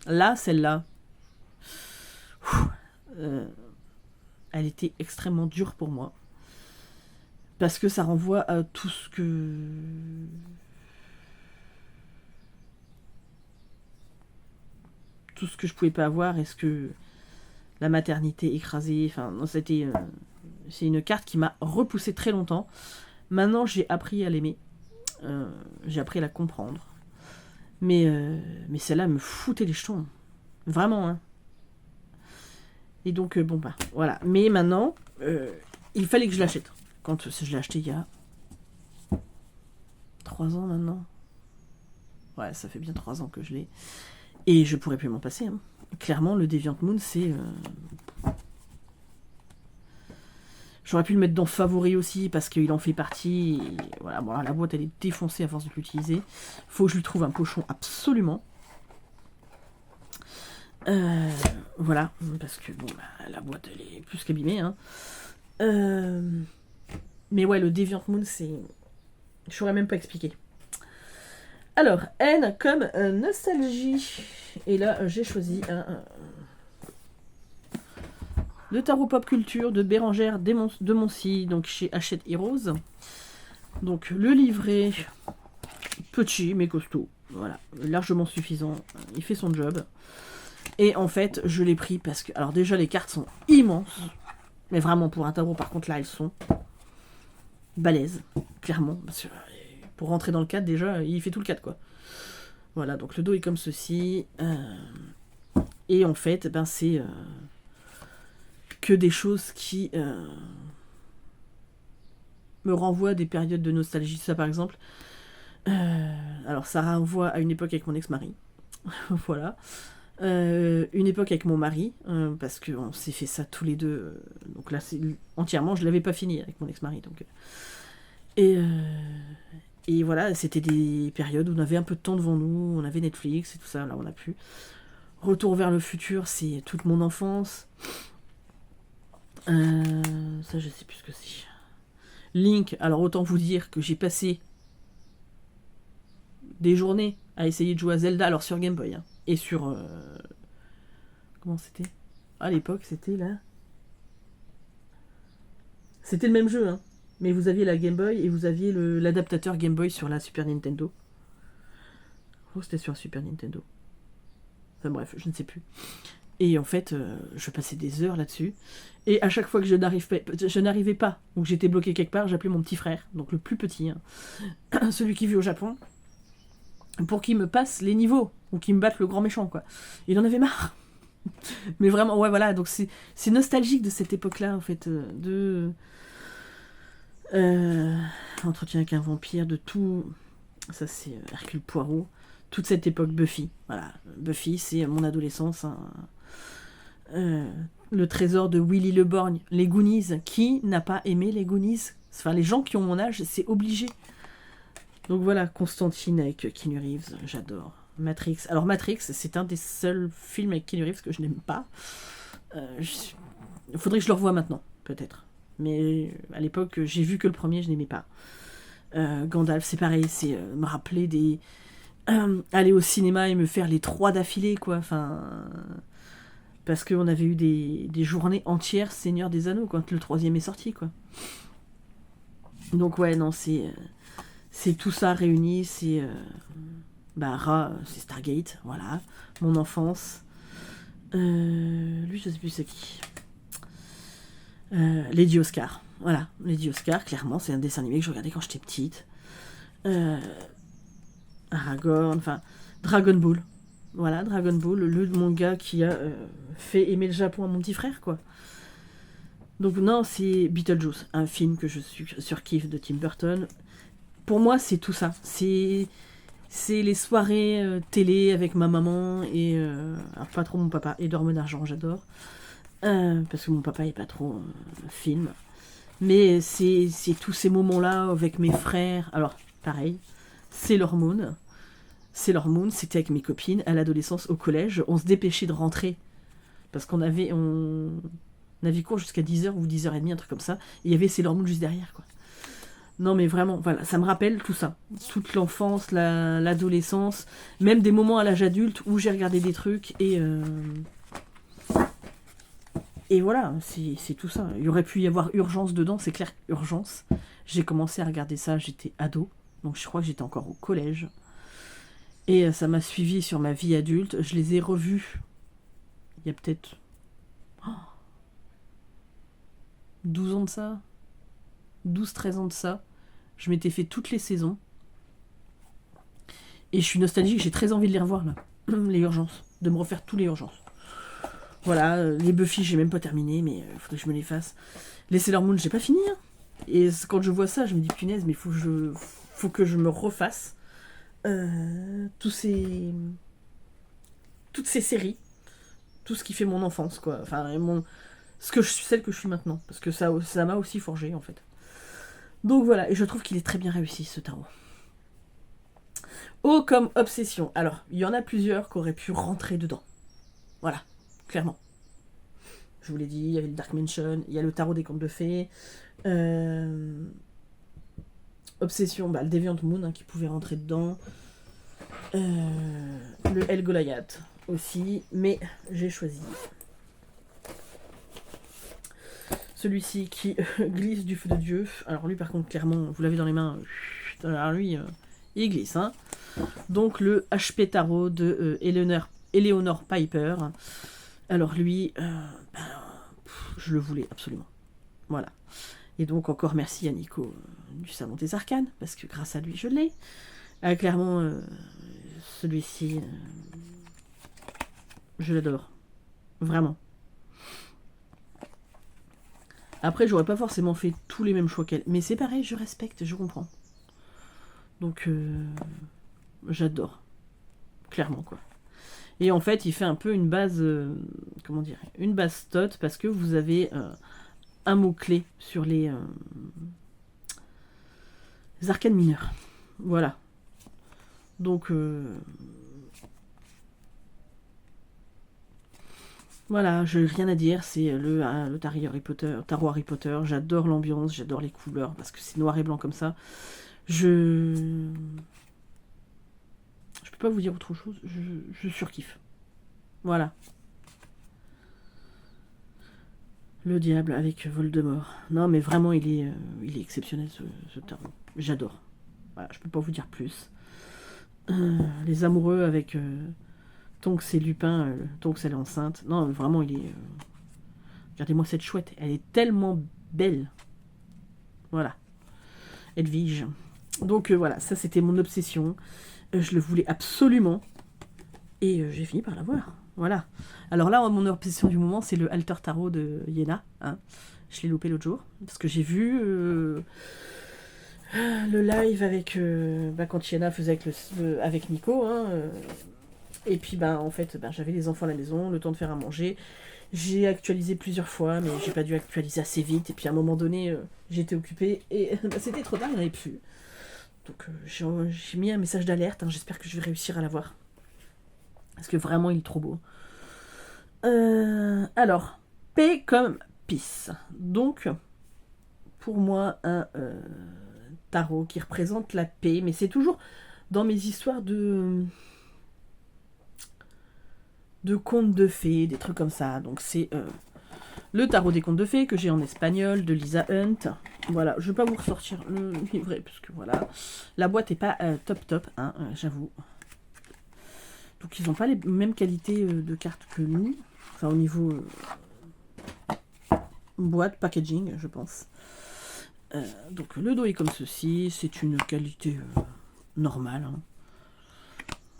Là, celle-là... elle était extrêmement dure pour moi. Parce que ça renvoie à tout ce que... tout ce que je pouvais pas avoir, est-ce que la maternité écrasée, enfin, c'était... c'est une carte qui m'a repoussé très longtemps. Maintenant, j'ai appris à l'aimer. J'ai appris à la comprendre. Mais celle-là me foutait les jetons. Vraiment, hein. Et donc, bon, bah, voilà. Mais maintenant, il fallait que je l'achète. Quand je l'ai acheté il y a 3 ans maintenant. Ouais, ça fait bien 3 ans que je l'ai. Et je pourrais plus m'en passer. Hein. Clairement, le Deviant Moon, c'est... J'aurais pu le mettre dans favori aussi, parce qu'il en fait partie. Et voilà, bon, la boîte, elle est défoncée à force de l'utiliser. Faut que je lui trouve un pochon absolument. Voilà, parce que bon, bah, la boîte, elle est plus qu'abîmée. Hein. Mais ouais, le Deviant Moon, c'est... Je saurais même pas expliquer. Alors, N comme nostalgie. Et là, j'ai choisi le tarot pop culture de Bérangère de Moncy, donc chez Hachette Heroes. Donc, le livret, petit mais costaud. Voilà, largement suffisant. Il fait son job. Et en fait, je l'ai pris parce que... Alors déjà, les cartes sont immenses. Mais vraiment, pour un tarot, par contre, là, elles sont balèzes. Clairement. Parce que Pour rentrer dans le cadre, déjà, il fait tout le cadre, quoi. Voilà, donc le dos est comme ceci. Et en fait, ben, c'est que des choses qui me renvoient à des périodes de nostalgie. Ça, par exemple, alors ça renvoie à une époque avec mon ex-mari. Voilà. Une époque avec mon mari, parce qu'on s'est fait ça tous les deux. Donc là, c'est entièrement, je l'avais pas fini avec mon ex-mari. Donc, et voilà, c'était des périodes où on avait un peu de temps devant nous, on avait Netflix et tout ça, là on a pu. Retour vers le futur, c'est toute mon enfance. Ça, je sais plus ce que c'est. Link, alors autant vous dire que j'ai passé des journées à essayer de jouer à Zelda, alors sur Game Boy, hein, et sur... comment c'était ? À l'époque, c'était là... C'était le même jeu, hein, mais vous aviez la Game Boy et vous aviez l'adaptateur Game Boy sur la Super Nintendo. Oh, c'était sur la Super Nintendo. Enfin bref, je ne sais plus. Et en fait, je passais des heures là-dessus. Et à chaque fois que je n'arrivais pas, ou que j'étais bloqué quelque part, j'appelais mon petit frère, donc le plus petit, hein, celui qui vit au Japon, pour qu'il me passe les niveaux, ou qu'il me batte le grand méchant, quoi. Il en avait marre. Mais vraiment, ouais, voilà, donc c'est nostalgique de cette époque-là, en fait, de... entretien avec un vampire, de tout... Ça, c'est Hercule Poirot. Toute cette époque Buffy. Voilà, Buffy, c'est mon adolescence, hein. Le trésor de Willy le Borgne, les Goonies. Qui n'a pas aimé les Goonies ? Enfin, les gens qui ont mon âge, c'est obligé. Donc voilà, Constantine avec Keanu Reeves, j'adore. Matrix. Alors Matrix, c'est un des seuls films avec Keanu Reeves que je n'aime pas. Il faudrait que je le revoie maintenant, peut-être. Mais à l'époque, j'ai vu que le premier, je n'aimais pas. Gandalf, c'est pareil, c'est me rappeler des... aller au cinéma et me faire les 3 d'affilée, quoi. Enfin... Parce qu'on avait eu des journées entières Seigneur des Anneaux, quand le 3e est sorti, quoi. Donc ouais, non, c'est tout ça réuni, c'est... c'est Stargate, voilà. Mon enfance. Lui, je sais plus c'est qui. Lady Oscar. Voilà, Lady Oscar, clairement, c'est un dessin animé que je regardais quand j'étais petite. Aragorn, enfin, Dragon Ball. Voilà, Dragon Ball, le manga qui a fait aimer le Japon à mon petit frère, quoi. Donc non, c'est Beetlejuice, un film que je surkiffe de Tim Burton. Pour moi, c'est tout ça. C'est les soirées télé avec ma maman et... alors pas trop mon papa, et Dorme d'argent, j'adore. Parce que mon papa est pas trop film. Mais c'est tous ces moments-là avec mes frères. Alors, pareil, Sailor Moon. Sailor Moon, c'était avec mes copines à l'adolescence au collège. On se dépêchait de rentrer. Parce qu'on avait cours jusqu'à 10h ou 10h30, un truc comme ça. Et il y avait Sailor Moon juste derrière, quoi. Non mais vraiment, voilà, ça me rappelle tout ça. Toute l'enfance, l'adolescence, même des moments à l'âge adulte où j'ai regardé des trucs et voilà, c'est tout ça. Il y aurait pu y avoir Urgence dedans, c'est clair, Urgence. J'ai commencé à regarder ça, j'étais ado, donc je crois que j'étais encore au collège. Et ça m'a suivi sur ma vie adulte. Je les ai revus il y a peut-être 12 ans de ça, 12-13 ans de ça. Je m'étais fait toutes les saisons. Et je suis nostalgique, j'ai très envie de les revoir là. Les Urgences. De me refaire tous les Urgences. Voilà, les Buffy, j'ai même pas terminé, mais il faudrait que je me les fasse. Les Sailor Moon, j'ai pas fini. Hein. Et quand je vois ça, je me dis punaise, mais faut que je me refasse toutes ces séries. Tout ce qui fait mon enfance, quoi. Enfin, celle que je suis maintenant. Parce que ça m'a aussi forgé, en fait. Donc voilà, et je trouve qu'il est très bien réussi, ce tarot. Oh, comme obsession. Alors, il y en a plusieurs qui auraient pu rentrer dedans. Voilà, clairement. Je vous l'ai dit, il y avait le Dark Mansion, il y a le tarot des contes de fées. Obsession, le Deviant Moon, hein, qui pouvait rentrer dedans. Le El Goliath aussi, mais j'ai choisi celui-ci qui glisse du feu de Dieu. Alors lui, par contre, clairement, vous l'avez dans les mains. Alors lui, il glisse. Hein. Donc le HP Tarot de Eleanor Piper. Alors lui, je le voulais absolument. Voilà. Et donc encore merci à Nico du Salon des Arcanes, parce que grâce à lui je l'ai. Clairement, celui-ci, je l'adore. Vraiment. Après, j'aurais pas forcément fait tous les mêmes choix qu'elle. Mais c'est pareil, je respecte, je comprends. Donc, j'adore. Clairement, quoi. Et en fait, il fait un peu une base, comment dire, une base stot, parce que vous avez un mot-clé sur les arcanes mineurs. Voilà. Donc, voilà, je n'ai rien à dire, c'est le tarot Harry Potter. J'adore l'ambiance, j'adore les couleurs, parce que c'est noir et blanc comme ça. Je peux pas vous dire autre chose, je surkiffe. Voilà. Le diable avec Voldemort. Non, mais vraiment, il est exceptionnel, ce tarot. J'adore. Voilà, je peux pas vous dire plus. Les amoureux avec Tonks et Lupin, Tonks elle est enceinte. Non, vraiment, il est... Regardez-moi cette chouette, elle est tellement belle. Voilà. Edwige. Donc voilà, ça c'était mon obsession. Je le voulais absolument. Et j'ai fini par l'avoir. Voilà. Alors là, mon obsession du moment, c'est le Alter Tarot de Yéna. Hein. Je l'ai loupé l'autre jour. Parce que j'ai vu le live avec quand Yéna faisait avec Nico. Hein, et puis, en fait, j'avais les enfants à la maison, le temps de faire à manger. J'ai actualisé plusieurs fois, mais j'ai pas dû actualiser assez vite. Et puis, à un moment donné, j'étais occupée. Et c'était trop tard, il n'y en avait plus. Donc, j'ai mis un message d'alerte. Hein, j'espère que je vais réussir à l'avoir. Parce que vraiment, il est trop beau. Alors, P comme Peace. Donc, pour moi, un tarot qui représente la paix. Mais c'est toujours dans mes histoires de contes de fées, des trucs comme ça. Donc, c'est le tarot des contes de fées que j'ai en espagnol, de Lisa Hunt. Voilà, je ne vais pas vous ressortir le livret, parce que voilà. La boîte n'est pas top, hein, j'avoue. Donc ils n'ont pas les mêmes qualités de cartes que nous. Enfin au niveau boîte, packaging, je pense. Donc le dos est comme ceci. C'est une qualité normale. Hein.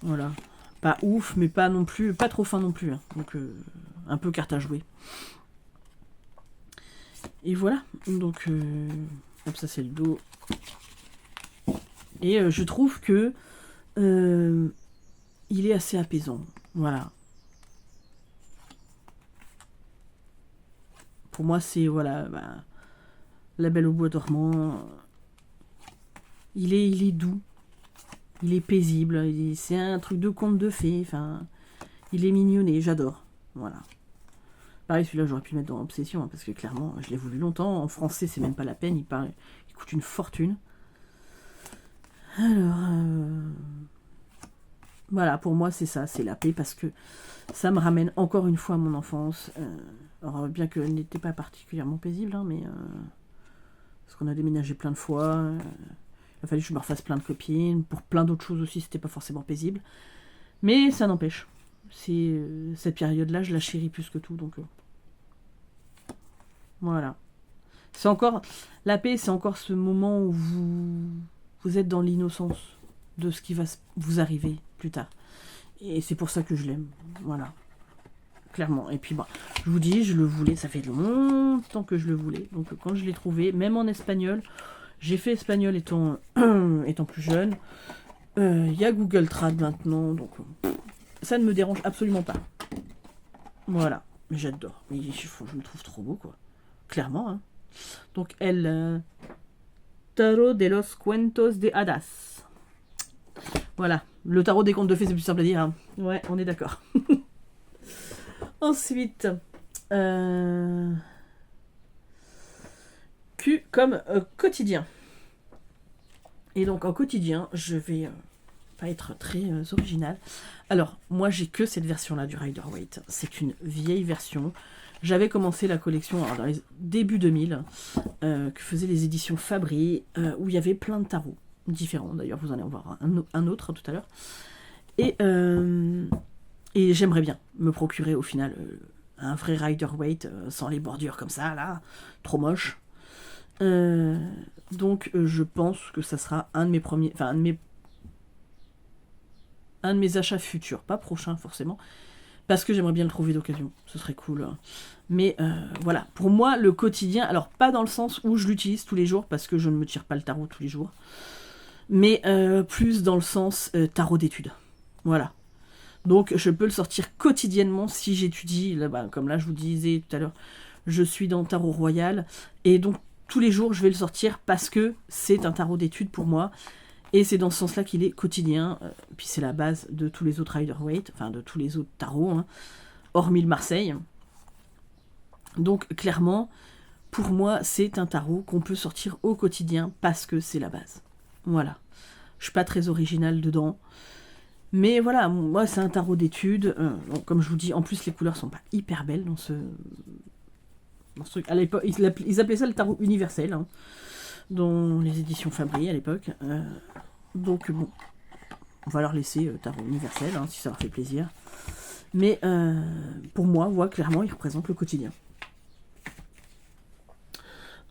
Voilà. Pas ouf, mais pas non plus, pas trop fin non plus. Hein. Donc un peu carte à jouer. Et voilà. Donc hop, ça c'est le dos. Et je trouve que il est assez apaisant. Voilà. Pour moi, c'est voilà, la Belle au bois dormant. Il est doux. Il est paisible. C'est un truc de conte de fées. Enfin, il est mignonné. J'adore. Voilà. Pareil, celui-là, j'aurais pu le mettre dans Obsession, hein, parce que clairement, je l'ai voulu longtemps. En français, c'est même pas la peine. Il coûte une fortune. Alors, voilà, pour moi, c'est ça. C'est la paix, parce que ça me ramène encore une fois à mon enfance. Alors, bien qu'elle n'était pas particulièrement paisible, hein, mais... parce qu'on a déménagé plein de fois. Il a fallu que je me refasse plein de copines. Pour plein d'autres choses aussi, c'était pas forcément paisible. Mais ça n'empêche. Cette période-là, je la chéris plus que tout. Donc, voilà. C'est encore... La paix, c'est encore ce moment où vous êtes dans l'innocence de ce qui va vous arriver plus tard. Et c'est pour ça que je l'aime. Voilà. Clairement. Et puis, je vous dis, je le voulais. Ça fait longtemps que je le voulais. Donc, quand je l'ai trouvé, même en espagnol, j'ai fait espagnol étant plus jeune. Il y a Google Trad maintenant. Donc, ça ne me dérange absolument pas. Voilà. Mais j'adore. Je le trouve trop beau, quoi. Clairement. Hein. Donc, Tarot de los Cuentos de Hadas. Voilà. Le tarot des contes de fées, c'est plus simple à dire. Hein. Ouais, on est d'accord. Ensuite, Q comme quotidien. Et donc en quotidien, je vais pas être très original. Alors, moi j'ai que cette version-là du Rider-Waite. C'est une vieille version. J'avais commencé la collection dans les débuts 2000, que faisaient les éditions Fabry, où il y avait plein de tarots différents. D'ailleurs, vous allez en voir un autre tout à l'heure. Et j'aimerais bien me procurer au final un vrai Rider-Waite sans les bordures comme ça, là. Trop moche. Donc je pense que ça sera un de mes premiers, enfin un de mes achats futurs, pas prochains forcément, parce que j'aimerais bien le trouver d'occasion, ce serait cool. Mais voilà, pour moi le quotidien, alors pas dans le sens où je l'utilise tous les jours, parce que je ne me tire pas le tarot tous les jours, mais plus dans le sens tarot d'études. Voilà. Donc je peux le sortir quotidiennement si j'étudie, là, comme là je vous disais tout à l'heure, je suis dans le tarot royal, et donc tous les jours je vais le sortir parce que c'est un tarot d'études pour moi, et c'est dans ce sens-là qu'il est quotidien, puis c'est la base de tous les autres Rider-Waite, enfin de tous les autres tarots, hein, hormis le Marseille. Donc clairement, pour moi c'est un tarot qu'on peut sortir au quotidien parce que c'est la base. Voilà. Je suis pas très originale dedans. Mais voilà, moi c'est un tarot d'études. Comme je vous dis, en plus les couleurs sont pas hyper belles dans ce truc. À l'époque, ils appelaient ça le tarot universel, hein, dans les éditions Fabry à l'époque. Donc bon, on va leur laisser tarot universel, hein, si ça leur fait plaisir. Mais pour moi, clairement, il représente le quotidien.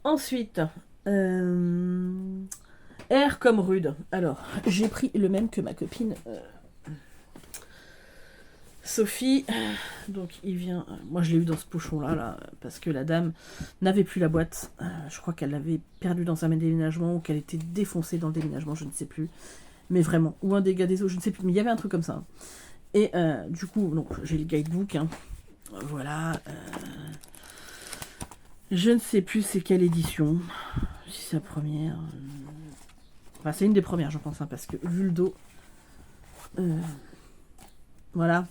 Ensuite, R comme rude. Alors, j'ai pris le même que ma copine Sophie. Donc, il vient. Moi, je l'ai eu dans ce pochon-là, là, parce que la dame n'avait plus la boîte. Je crois qu'elle l'avait perdue dans un déménagement ou qu'elle était défoncée dans le déménagement, je ne sais plus. Mais vraiment, ou un dégât des eaux, je ne sais plus. Mais il y avait un truc comme ça. Et du coup, donc, j'ai le guidebook. Hein. Voilà. Je ne sais plus c'est quelle édition. Si c'est la première. Enfin, c'est une des premières, je pense, hein, parce que vu le dos. Voilà.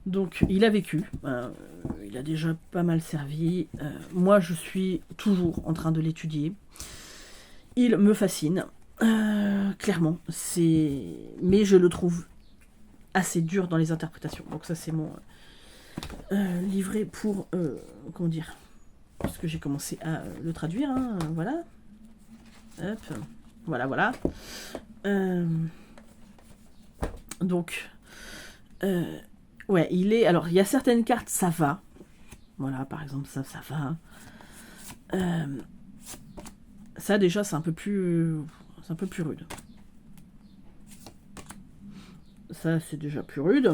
Donc, il a vécu. Il a déjà pas mal servi. Moi, je suis toujours en train de l'étudier. Il me fascine. Clairement. Mais je le trouve assez dur dans les interprétations. Donc, ça, c'est mon livret pour. Comment dire ? Parce que j'ai commencé à le traduire. Hein, voilà. Hop. Voilà. Donc. Ouais, il est. Alors, il y a certaines cartes, ça va. Voilà, par exemple, ça va. Ça, déjà, c'est un peu plus rude. Ça, c'est déjà plus rude.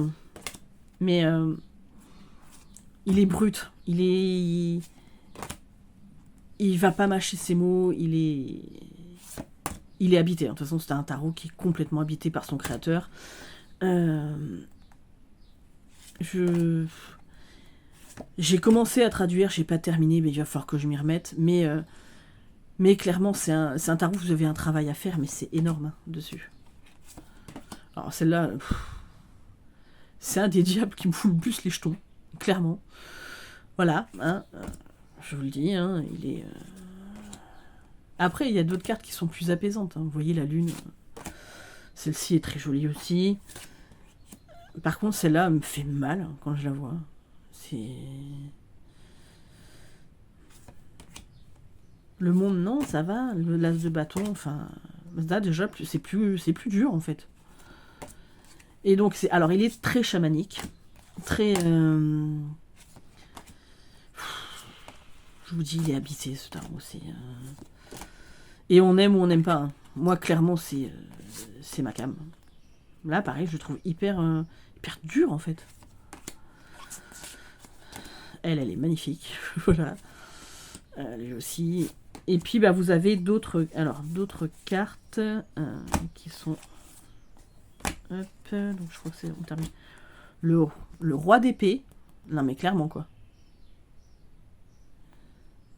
Mais il est brut. Il va pas mâcher ses mots. Il est habité. De toute façon, c'est un tarot qui est complètement habité par son créateur. J'ai commencé à traduire, j'ai pas terminé, mais il va falloir que je m'y remette. Mais clairement, c'est un tarot, vous avez un travail à faire, mais c'est énorme hein, dessus. Alors celle-là, c'est un des diables qui me fout le plus les jetons, clairement. Voilà, hein, je vous le dis, hein, il est... Après, il y a d'autres cartes qui sont plus apaisantes. Hein. Vous voyez la lune, celle-ci est très jolie aussi. Par contre, celle-là me fait mal quand je la vois. C'est... Le monde, non, ça va. L'as de bâton, enfin... Là, déjà, c'est plus dur, en fait. Et donc, alors, il est très chamanique. Très... Je vous dis, il est habité, ce tarot. Et on aime ou on n'aime pas. Hein. Moi, clairement, c'est ma cam. Là, pareil, je le trouve hyper dur, en fait. Elle est magnifique. Voilà. Elle est aussi... Et puis, bah, vous avez d'autres cartes qui sont... Hop, donc je crois que on termine. Le roi d'épée. Non, mais clairement, quoi.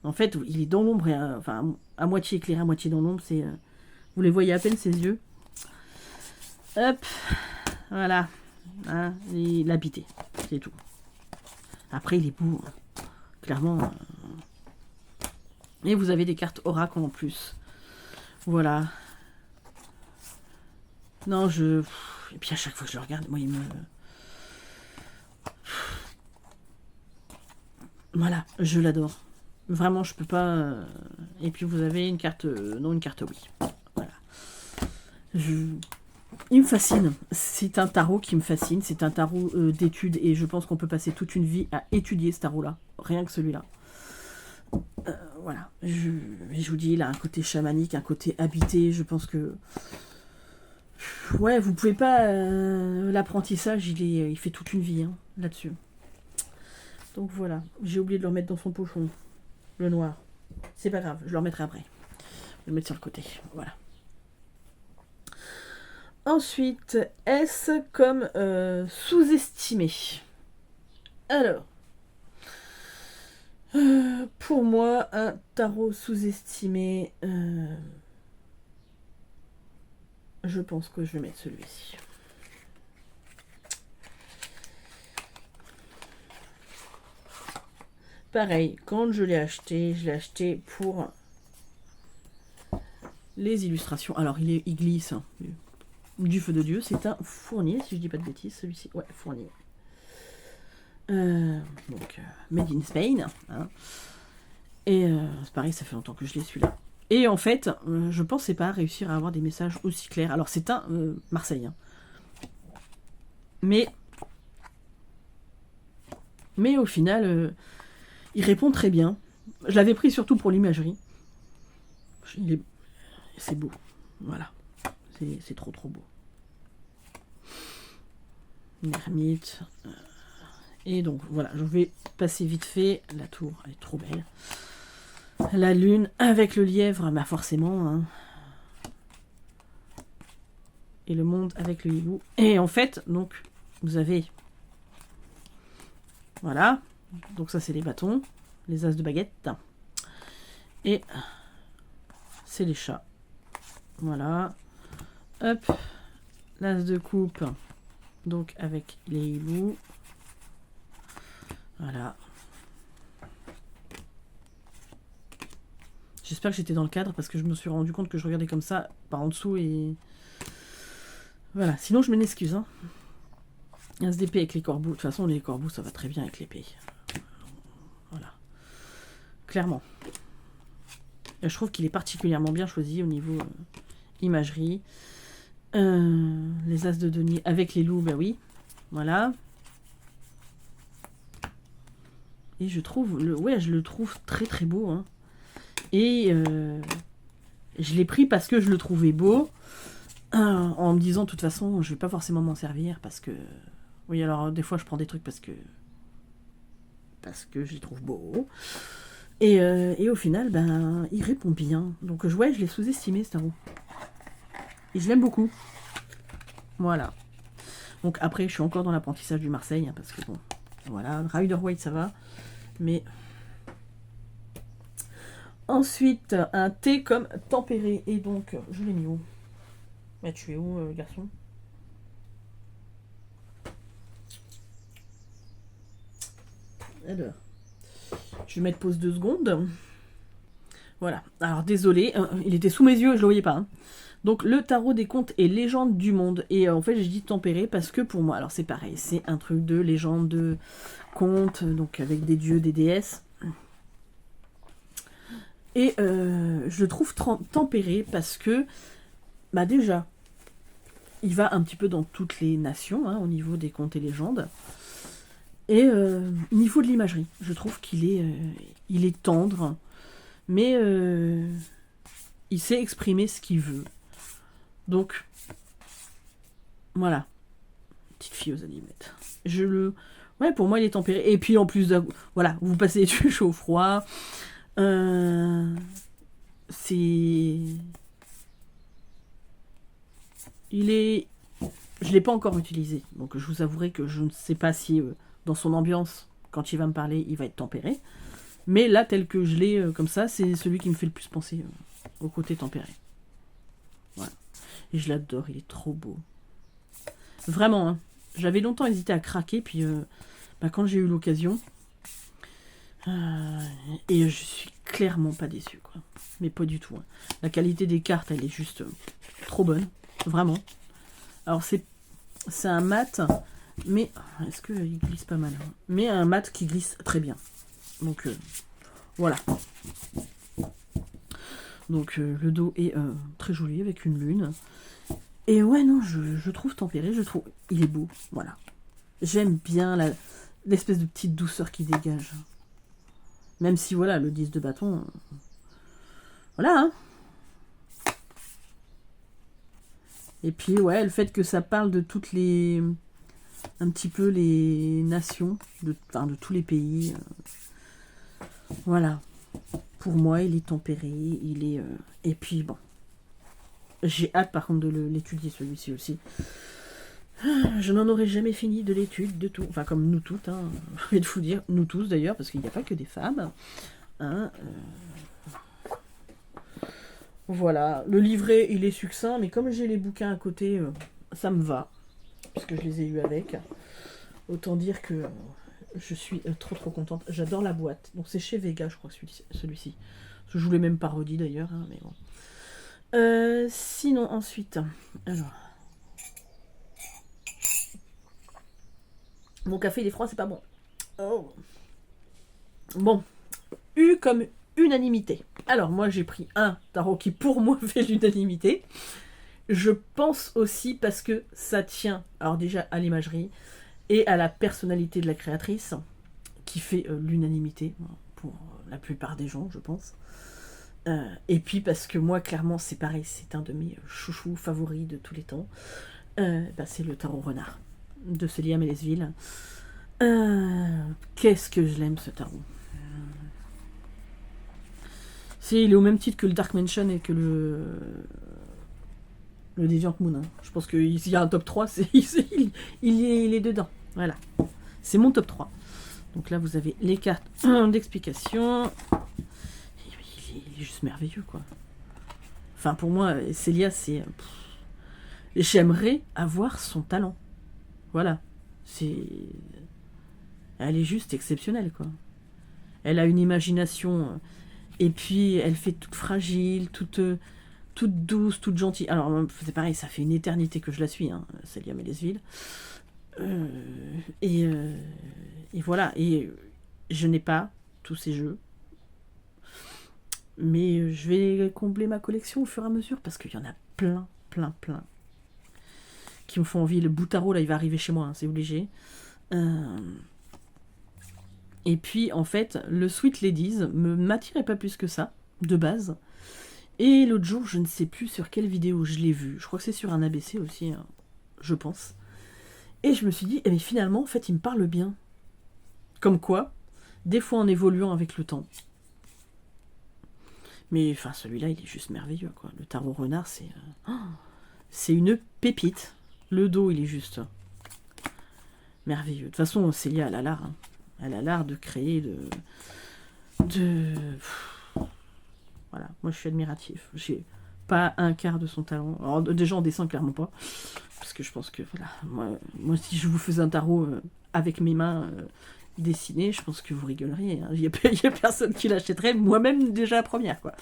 En fait, il est dans l'ombre, enfin, à moitié éclairé, à moitié dans l'ombre. Vous les voyez à peine, ses yeux. Hop, voilà. Hein, il a habité, c'est tout. Après, il est beau. Clairement... Et vous avez des cartes oracle en plus. Voilà. Non, Et puis à chaque fois que je le regarde, moi, il me... Voilà, je l'adore. Vraiment, je peux pas... Et puis vous avez une carte... Non, une carte oui. Voilà. Il me fascine. C'est un tarot qui me fascine. C'est un tarot d'études. Et je pense qu'on peut passer toute une vie à étudier ce tarot-là. Rien que celui-là. voilà. Je vous dis, il a un côté chamanique, un côté habité. Je pense que... Ouais, vous pouvez pas... L'apprentissage, il fait toute une vie hein, là-dessus. Donc voilà. J'ai oublié de le remettre dans son pochon. Le noir. C'est pas grave, je le remettrai après. Je vais le mettre sur le côté. Voilà. Ensuite, S comme sous-estimé. Alors, pour moi, un tarot sous-estimé, je pense que je vais mettre celui-ci. Pareil, quand je l'ai acheté pour les illustrations. Alors, il glisse. Hein. Du feu de Dieu, c'est un Fournier, si je dis pas de bêtises, celui-ci. Ouais, Fournier. Donc, Made in Spain. Hein. Et c'est pareil, ça fait longtemps que je l'ai celui-là. Et en fait, je pensais pas réussir à avoir des messages aussi clairs. Alors, c'est un Marseille. Hein. Mais au final, il répond très bien. Je l'avais pris surtout pour l'imagerie. C'est beau. Voilà. C'est trop beau. Une ermite. Et donc voilà, je vais passer vite fait. La tour, elle est trop belle. La lune avec le lièvre, bah forcément. Hein. Et le monde avec le hibou. Et en fait, donc, vous avez... Voilà. Donc ça, c'est les bâtons. Les as de baguette. Et c'est les chats. Voilà. Hop. L'as de coupe. Donc avec les hiboux. Voilà. J'espère que j'étais dans le cadre parce que je me suis rendu compte que je regardais comme ça par en dessous et... Voilà. Sinon, je m'en excuse. Hein. As d'épée avec les corbeaux. De toute façon, les corbeaux, ça va très bien avec l'épée. Voilà. Clairement. Et je trouve qu'il est particulièrement bien choisi au niveau imagerie. Les as de denier avec les loups, bah oui. Voilà. Et je trouve, je le trouve très très beau. Hein. Et je l'ai pris parce que je le trouvais beau. En me disant, de toute façon, je vais pas forcément m'en servir parce que... Oui, alors des fois, je prends des trucs parce que je les trouve beaux. Et au final, ben, il répond bien. Donc, je l'ai sous-estimé, ce tarot. Et je l'aime beaucoup. Voilà. Donc, après, je suis encore dans l'apprentissage du Marseille, hein, parce que bon, voilà, Rider Waite, ça va. Mais... Ensuite, un T comme tempéré. Et donc, je l'ai mis où? Bah, tu es où, garçon? Alors, je vais mettre pause 2 secondes. Voilà. Alors, désolé, il était sous mes yeux et je le voyais pas. Hein. Donc, le tarot des contes et légendes du monde. Et en fait, j'ai dit tempéré parce que pour moi, alors c'est pareil, c'est un truc de légende, de contes, donc avec des dieux, des déesses. Et je le trouve tempéré parce que, bah déjà, il va un petit peu dans toutes les nations, hein, au niveau des contes et légendes. Et au niveau de l'imagerie, je trouve qu'il est tendre, mais il sait exprimer ce qu'il veut. Donc, voilà. Petite fille aux allumettes. Ouais, pour moi, il est tempéré. Et puis, en plus, voilà, vous passez du chaud au froid. Je l'ai pas encore utilisé, donc je vous avouerai que je ne sais pas si dans son ambiance, quand il va me parler, il va être tempéré. Mais là, tel que je l'ai comme ça, c'est celui qui me fait le plus penser au côté tempéré. Voilà. Et je l'adore, il est trop beau. Vraiment, hein. J'avais longtemps hésité à craquer, puis quand j'ai eu l'occasion, et je suis clairement pas déçue, quoi. Mais pas du tout. Hein. La qualité des cartes, elle est juste trop bonne. Vraiment. Alors, c'est un mat, mais... Est-ce qu'il glisse pas mal hein. Mais un mat qui glisse très bien. Donc, voilà. Donc, le dos est très joli, avec une lune. Et ouais, non, je trouve tempéré, je trouve... Il est beau, voilà. J'aime bien l'espèce de petite douceur qui dégage. Même si, voilà, le 10 de bâton... voilà, hein. Et puis, ouais, le fait que ça parle de toutes les... un petit peu les nations, de tous les pays. Voilà. Pour moi, il est tempéré, il est... et puis, bon. J'ai hâte, par contre, de l'étudier, celui-ci aussi. Je n'en aurais jamais fini de l'étude, de tout. Enfin, comme nous toutes, hein. Je vais vous dire, nous tous, d'ailleurs, parce qu'il n'y a pas que des femmes. Hein, Voilà. Le livret, il est succinct, mais comme j'ai les bouquins à côté, ça me va. Parce que je les ai eus avec. Autant dire que je suis trop trop contente. J'adore la boîte. Donc c'est chez Vega, je crois, celui-ci. Je vous l'ai même pas redit d'ailleurs, hein, mais bon. Sinon, ensuite... Alors... Mon café, il est froid, c'est pas bon. Oh. Bon. U comme unanimité. Alors, moi, j'ai pris un tarot qui, pour moi, fait l'unanimité. Je pense aussi parce que ça tient, alors déjà, à l'imagerie et à la personnalité de la créatrice, qui fait l'unanimité pour la plupart des gens, je pense. Et puis parce que moi, clairement, c'est pareil, c'est un de mes chouchous favoris de tous les temps. C'est le tarot renard de Célia Mélesville. Qu'est-ce que je l'aime, ce tarot. Il est au même titre que le Dark Mansion et que le Deviant Moon. Hein. Je pense qu'il y a un top 3, il est dedans. Voilà. C'est mon top 3. Donc là, vous avez les cartes d'explication. Il est juste merveilleux, quoi. Enfin, pour moi, Célia, c'est... J'aimerais avoir son talent. Voilà. Elle est juste exceptionnelle, quoi. Elle a une imagination... Et puis, elle fait toute fragile, toute douce, toute gentille. Alors, c'est pareil, ça fait une éternité que je la suis, hein, Célia Mélesville. Et voilà. Et je n'ai pas tous ces jeux. Mais je vais combler ma collection au fur et à mesure, parce qu'il y en a plein, plein, plein. Qui me font envie. Le Boutaro, là, il va arriver chez moi, hein, c'est obligé. Et puis, en fait, le Sweet Ladies m'attirait pas plus que ça, de base. Et l'autre jour, je ne sais plus sur quelle vidéo je l'ai vu. Je crois que c'est sur un ABC aussi, hein, je pense. Et je me suis dit, mais finalement, en fait, il me parle bien. Comme quoi, des fois en évoluant avec le temps. Mais enfin, celui-là, il est juste merveilleux, quoi. Le tarot renard, c'est une pépite. Le dos, il est juste merveilleux. De toute façon, Célia, elle a l'art. Hein. Elle a l'art de créer, Voilà, moi je suis admiratif. J'ai pas un quart de son talent. Alors déjà en dessin, clairement pas. Parce que je pense que, voilà, moi si je vous faisais un tarot avec mes mains dessinées, je pense que vous rigoleriez. Hein. Il y a personne qui l'achèterait, moi-même déjà la première, quoi.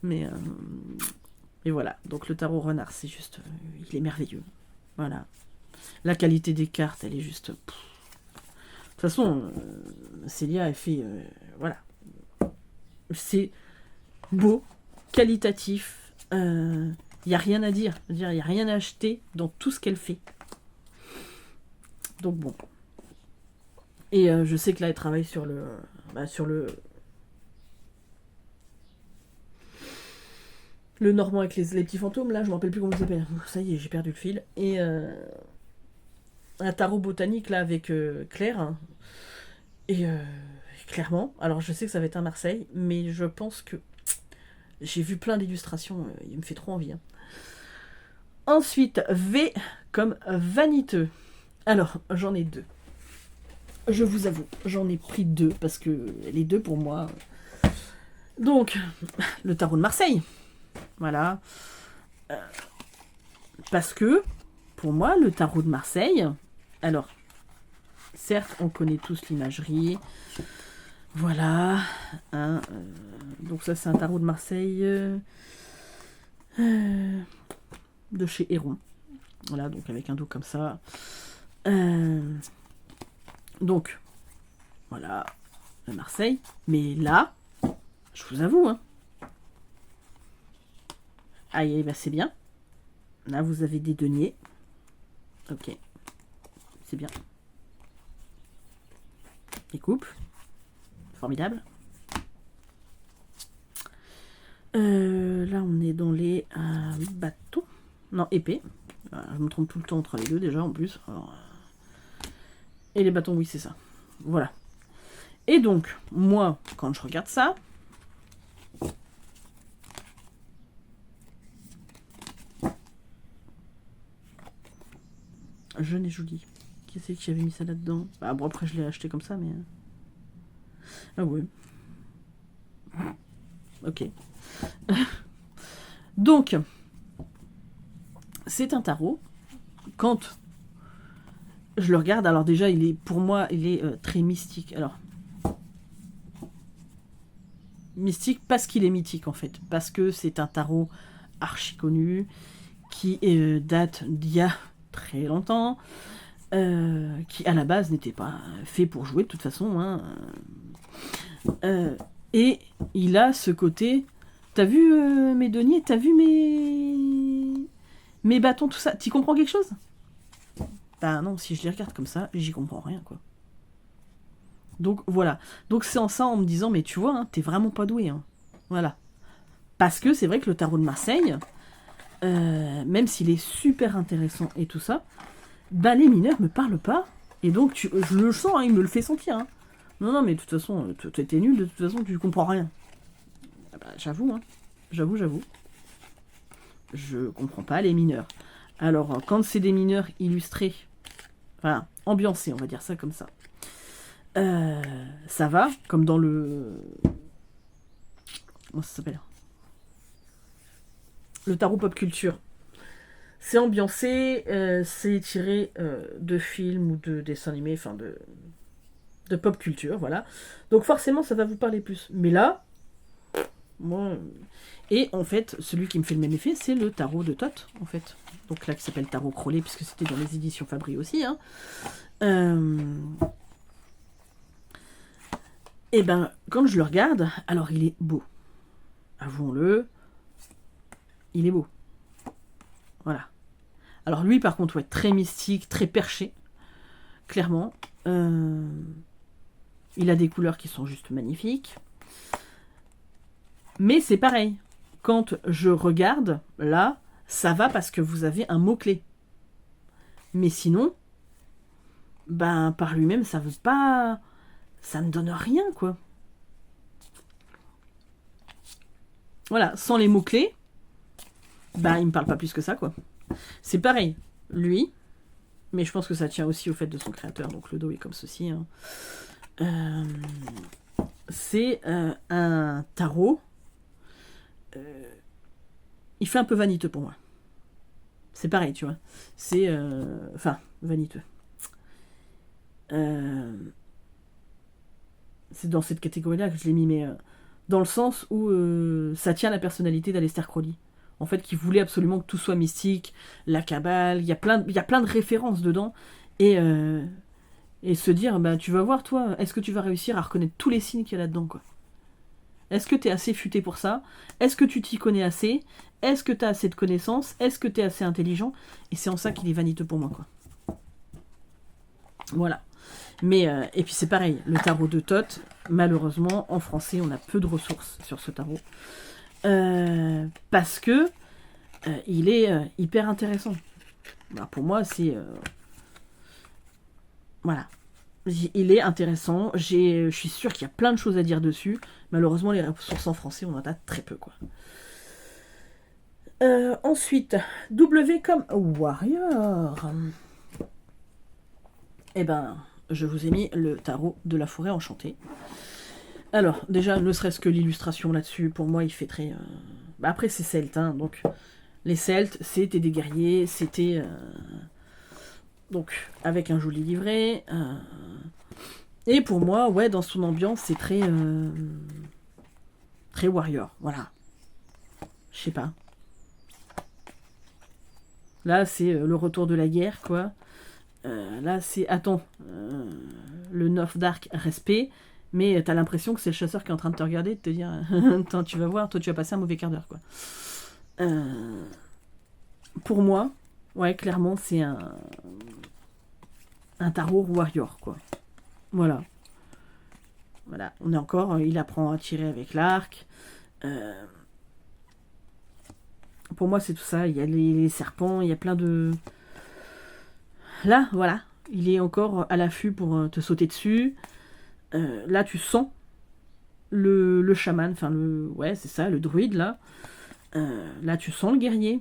Mais, et voilà, donc le tarot renard, c'est juste, il est merveilleux. Voilà. La qualité des cartes, elle est juste... De toute façon, Célia, elle fait... voilà. C'est beau, qualitatif. Il n'y a rien à dire. Il n'y a rien à acheter dans tout ce qu'elle fait. Donc bon. Et je sais que là, elle travaille sur le... le Normand avec les petits fantômes, là, je ne me rappelle plus comment ça s'appelle. Ça y est, j'ai perdu le fil. Et un tarot botanique, là, avec Claire. Hein. Et clairement, alors je sais que ça va être à Marseille, mais je pense que j'ai vu plein d'illustrations, il me fait trop envie. Hein. Ensuite, V comme vaniteux. Alors, j'en ai deux. Je vous avoue, j'en ai pris deux, parce que les deux, pour moi... Donc, le tarot de Marseille. Voilà. Parce que, pour moi, le tarot de Marseille... Alors, certes, on connaît tous l'imagerie. Voilà. Hein, donc ça, c'est un tarot de Marseille de chez Héron. Voilà, donc avec un dos comme ça. Donc, voilà, Marseille. Mais là, je vous avoue, hein. Aïe, bah c'est bien. Là, vous avez des deniers. Ok. C'est bien. Des couples. Formidable. Là, on est dans les bâtons. Non, épée. Je me trompe tout le temps entre les deux, déjà, en plus. Alors, et les bâtons, oui, c'est ça. Voilà. Et donc, moi, quand je regarde ça... Jeune et jolie. Qui c'est qui avait mis ça là-dedans? Bah, bon, après, je l'ai acheté comme ça, mais... Ah ouais. Ok. Donc, c'est un tarot. Quand je le regarde, alors déjà, pour moi, il est très mystique. Alors, mystique parce qu'il est mythique, en fait. Parce que c'est un tarot archi connu, qui date d'il y a très longtemps, qui à la base n'était pas fait pour jouer de toute façon. Hein. Et il a ce côté... T'as vu mes deniers? T'as vu mes bâtons, tout ça? T'y comprends quelque chose? Bah non, si je les regarde comme ça, j'y comprends rien, quoi. Donc voilà. Donc c'est en ça, en me disant, mais tu vois, hein, t'es vraiment pas doué. Hein. Voilà. Parce que c'est vrai que le tarot de Marseille, même s'il est super intéressant et tout ça, bah les mineurs me parlent pas. Et donc, je le sens, hein, il me le fait sentir. Hein. Non, mais de toute façon, t'es nul, de toute façon, tu comprends rien. Ah bah, j'avoue, hein. J'avoue. Je comprends pas les mineurs. Alors, quand c'est des mineurs illustrés, enfin, ambiancés, on va dire ça comme ça, ça va, comme dans le... Comment ça s'appelle? Le tarot pop culture. C'est ambiancé, c'est tiré de films ou de dessins animés, enfin de pop culture, voilà. Donc forcément, ça va vous parler plus. Mais là, moi... Et en fait, celui qui me fait le même effet, c'est le tarot de Thoth, en fait. Donc là, qui s'appelle Tarot Crowley, puisque c'était dans les éditions Fabry aussi. Hein. Et ben, quand je le regarde, alors il est beau. Avouons-le, il est beau. Voilà. Alors lui, par contre, ouais, très mystique, très perché, clairement. Il a des couleurs qui sont juste magnifiques. Mais c'est pareil. Quand je regarde, là, ça va parce que vous avez un mot-clé. Mais sinon, ben, par lui-même, ça veut pas... Ça ne donne rien, quoi. Voilà, sans les mots-clés, ben, il me parle pas plus que ça, quoi. C'est pareil, lui, mais je pense que ça tient aussi au fait de son créateur, donc le dos est comme ceci. Hein. C'est un tarot. Il fait un peu vaniteux pour moi. C'est pareil, tu vois. C'est... Enfin, vaniteux. C'est dans cette catégorie-là que je l'ai mis, mais dans le sens où ça tient la personnalité d'Aleister Crowley. En fait, qui voulait absolument que tout soit mystique, la cabale, il y a plein de références dedans. Et se dire, bah, tu vas voir, toi, est-ce que tu vas réussir à reconnaître tous les signes qu'il y a là-dedans, quoi. Est-ce que tu es assez futé pour ça? Est-ce que tu t'y connais assez? Est-ce que tu as assez de connaissances? Est-ce que tu es assez intelligent? Et c'est en ça qu'il est vaniteux pour moi, quoi. Voilà. Mais, et puis c'est pareil, le tarot de Thoth, malheureusement, en français, on a peu de ressources sur ce tarot. Parce que il est hyper intéressant. Alors pour moi, c'est... voilà. Il est intéressant. Je suis sûre qu'il y a plein de choses à dire dessus. Malheureusement, les ressources en français, on en a très peu, quoi. Ensuite, W comme Warrior. Eh ben, je vous ai mis le tarot de la forêt enchantée. Alors, déjà, ne serait-ce que l'illustration là-dessus, pour moi, il fait très... Bah, après, c'est celte, hein, donc... Les Celtes, c'était des guerriers, c'était... donc, avec un joli livret. Et pour moi, ouais, dans son ambiance, c'est très... très warrior, voilà. Je sais pas. Là, c'est le retour de la guerre, quoi. Là, c'est... Attends. Le North Dark, respect. Mais t'as l'impression que c'est le chasseur qui est en train de te regarder, de te dire... Attends, tu vas voir, toi, tu vas passer un mauvais quart d'heure, quoi. Pour moi, ouais, clairement, c'est un tarot warrior, quoi. Voilà. Voilà, on est encore... il apprend à tirer avec l'arc. Pour moi, c'est tout ça. Il y a les serpents, il y a plein de... Là, voilà. Il est encore à l'affût pour te sauter dessus. Là, tu sens le chaman, enfin le... Ouais, c'est ça, le druide, là. Là, tu sens le guerrier.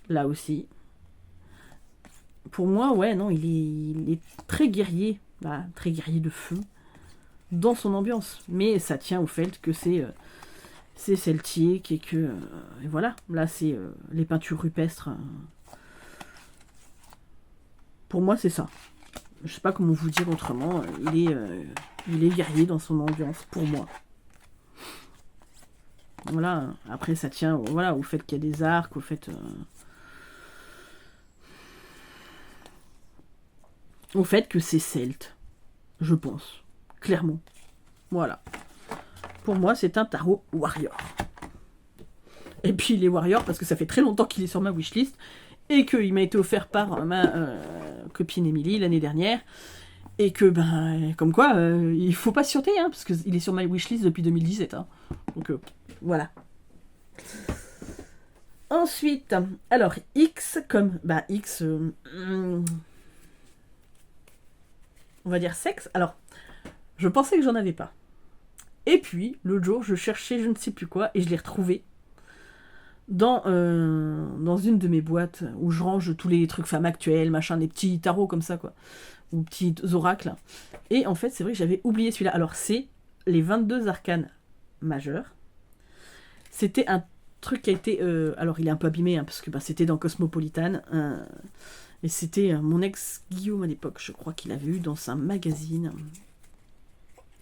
Là aussi. Pour moi, ouais, non, il est très guerrier. Bah, très guerrier de feu. Dans son ambiance. Mais ça tient au fait que c'est celtique et que... et voilà, là, c'est les peintures rupestres. Pour moi, c'est ça. Je sais pas comment vous dire autrement. Il est guerrier dans son ambiance, pour moi. Voilà. Après, ça tient voilà, au fait qu'il y a des arcs, au fait... au fait que c'est celte. Je pense. Clairement. Voilà. Pour moi, c'est un tarot warrior. Et puis, il est warrior parce que ça fait très longtemps qu'il est sur ma wishlist et qu'il m'a été offert par ma copine Émilie l'année dernière. Et que, ben, comme quoi, il faut patienter, hein, parce qu'il est sur ma wishlist depuis 2017. Hein. Donc, voilà. Ensuite, alors, X comme... Bah, X... on va dire sexe. Alors, je pensais que j'en avais pas. Et puis, l'autre jour, je cherchais je ne sais plus quoi, et je l'ai retrouvé dans une de mes boîtes où je range tous les trucs femmes actuelles, machin, des petits tarots comme ça, quoi. Ou petits oracles. Et en fait, c'est vrai que j'avais oublié celui-là. Alors, c'est les 22 arcanes majeurs. C'était un truc qui a été... alors, il est un peu abîmé, hein, parce que bah, c'était dans Cosmopolitan. Et c'était mon ex Guillaume à l'époque, je crois qu'il avait eu dans un magazine.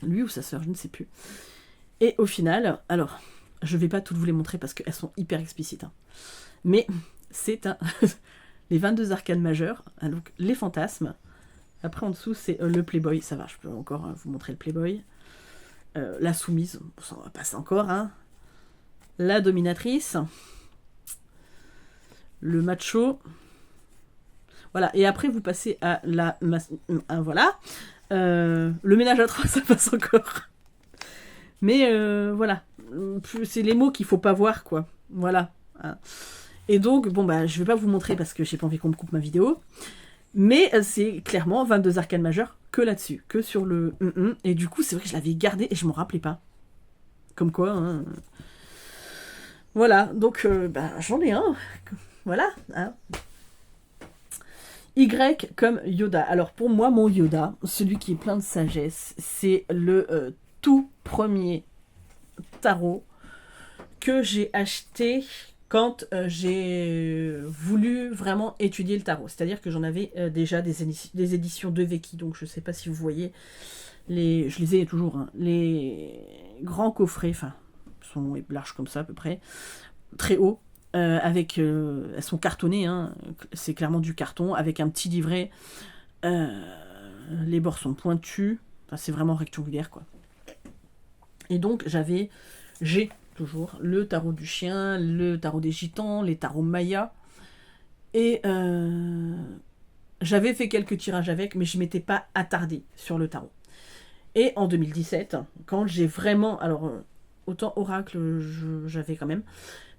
Lui ou sa sœur, je ne sais plus. Et au final, alors, je vais pas toutes vous les montrer parce qu'elles sont hyper explicites. Hein. Mais c'est les 22 arcanes majeurs, hein, donc les fantasmes. Après, en dessous, c'est le Playboy. Ça va, je peux encore vous montrer le Playboy. La soumise, ça va passer encore. Hein. La dominatrice. Le macho. Voilà, et après, vous passez à la... voilà. Le ménage à trois, ça passe encore. Mais voilà. C'est les mots qu'il faut pas voir, quoi. Voilà. Et donc, bon, bah, je vais pas vous montrer parce que j'ai pas envie qu'on me coupe ma vidéo. Mais c'est clairement 22 arcanes majeures que là-dessus, que sur le... Et du coup, c'est vrai que je l'avais gardé et je m'en rappelais pas. Comme quoi, hein. Voilà, donc bah, j'en ai un. Voilà. Hein. Y comme Yoda. Alors pour moi, mon Yoda, celui qui est plein de sagesse, c'est le tout premier tarot que j'ai acheté quand j'ai voulu vraiment étudier le tarot. C'est-à-dire que j'en avais déjà des éditions de Veki, donc je ne sais pas si vous voyez, je les ai toujours, hein, les grands coffrets, enfin, sont larges comme ça à peu près, très hauts, elles sont cartonnées, hein, c'est clairement du carton, avec un petit livret, les bords sont pointus, enfin, c'est vraiment rectangulaire, quoi. Et donc j'ai toujours le tarot du chien, le tarot des gitans, les tarots mayas. Et j'avais fait quelques tirages avec, mais je ne m'étais pas attardée sur le tarot. Et en 2017, quand j'ai vraiment... Alors, autant oracle, j'avais quand même.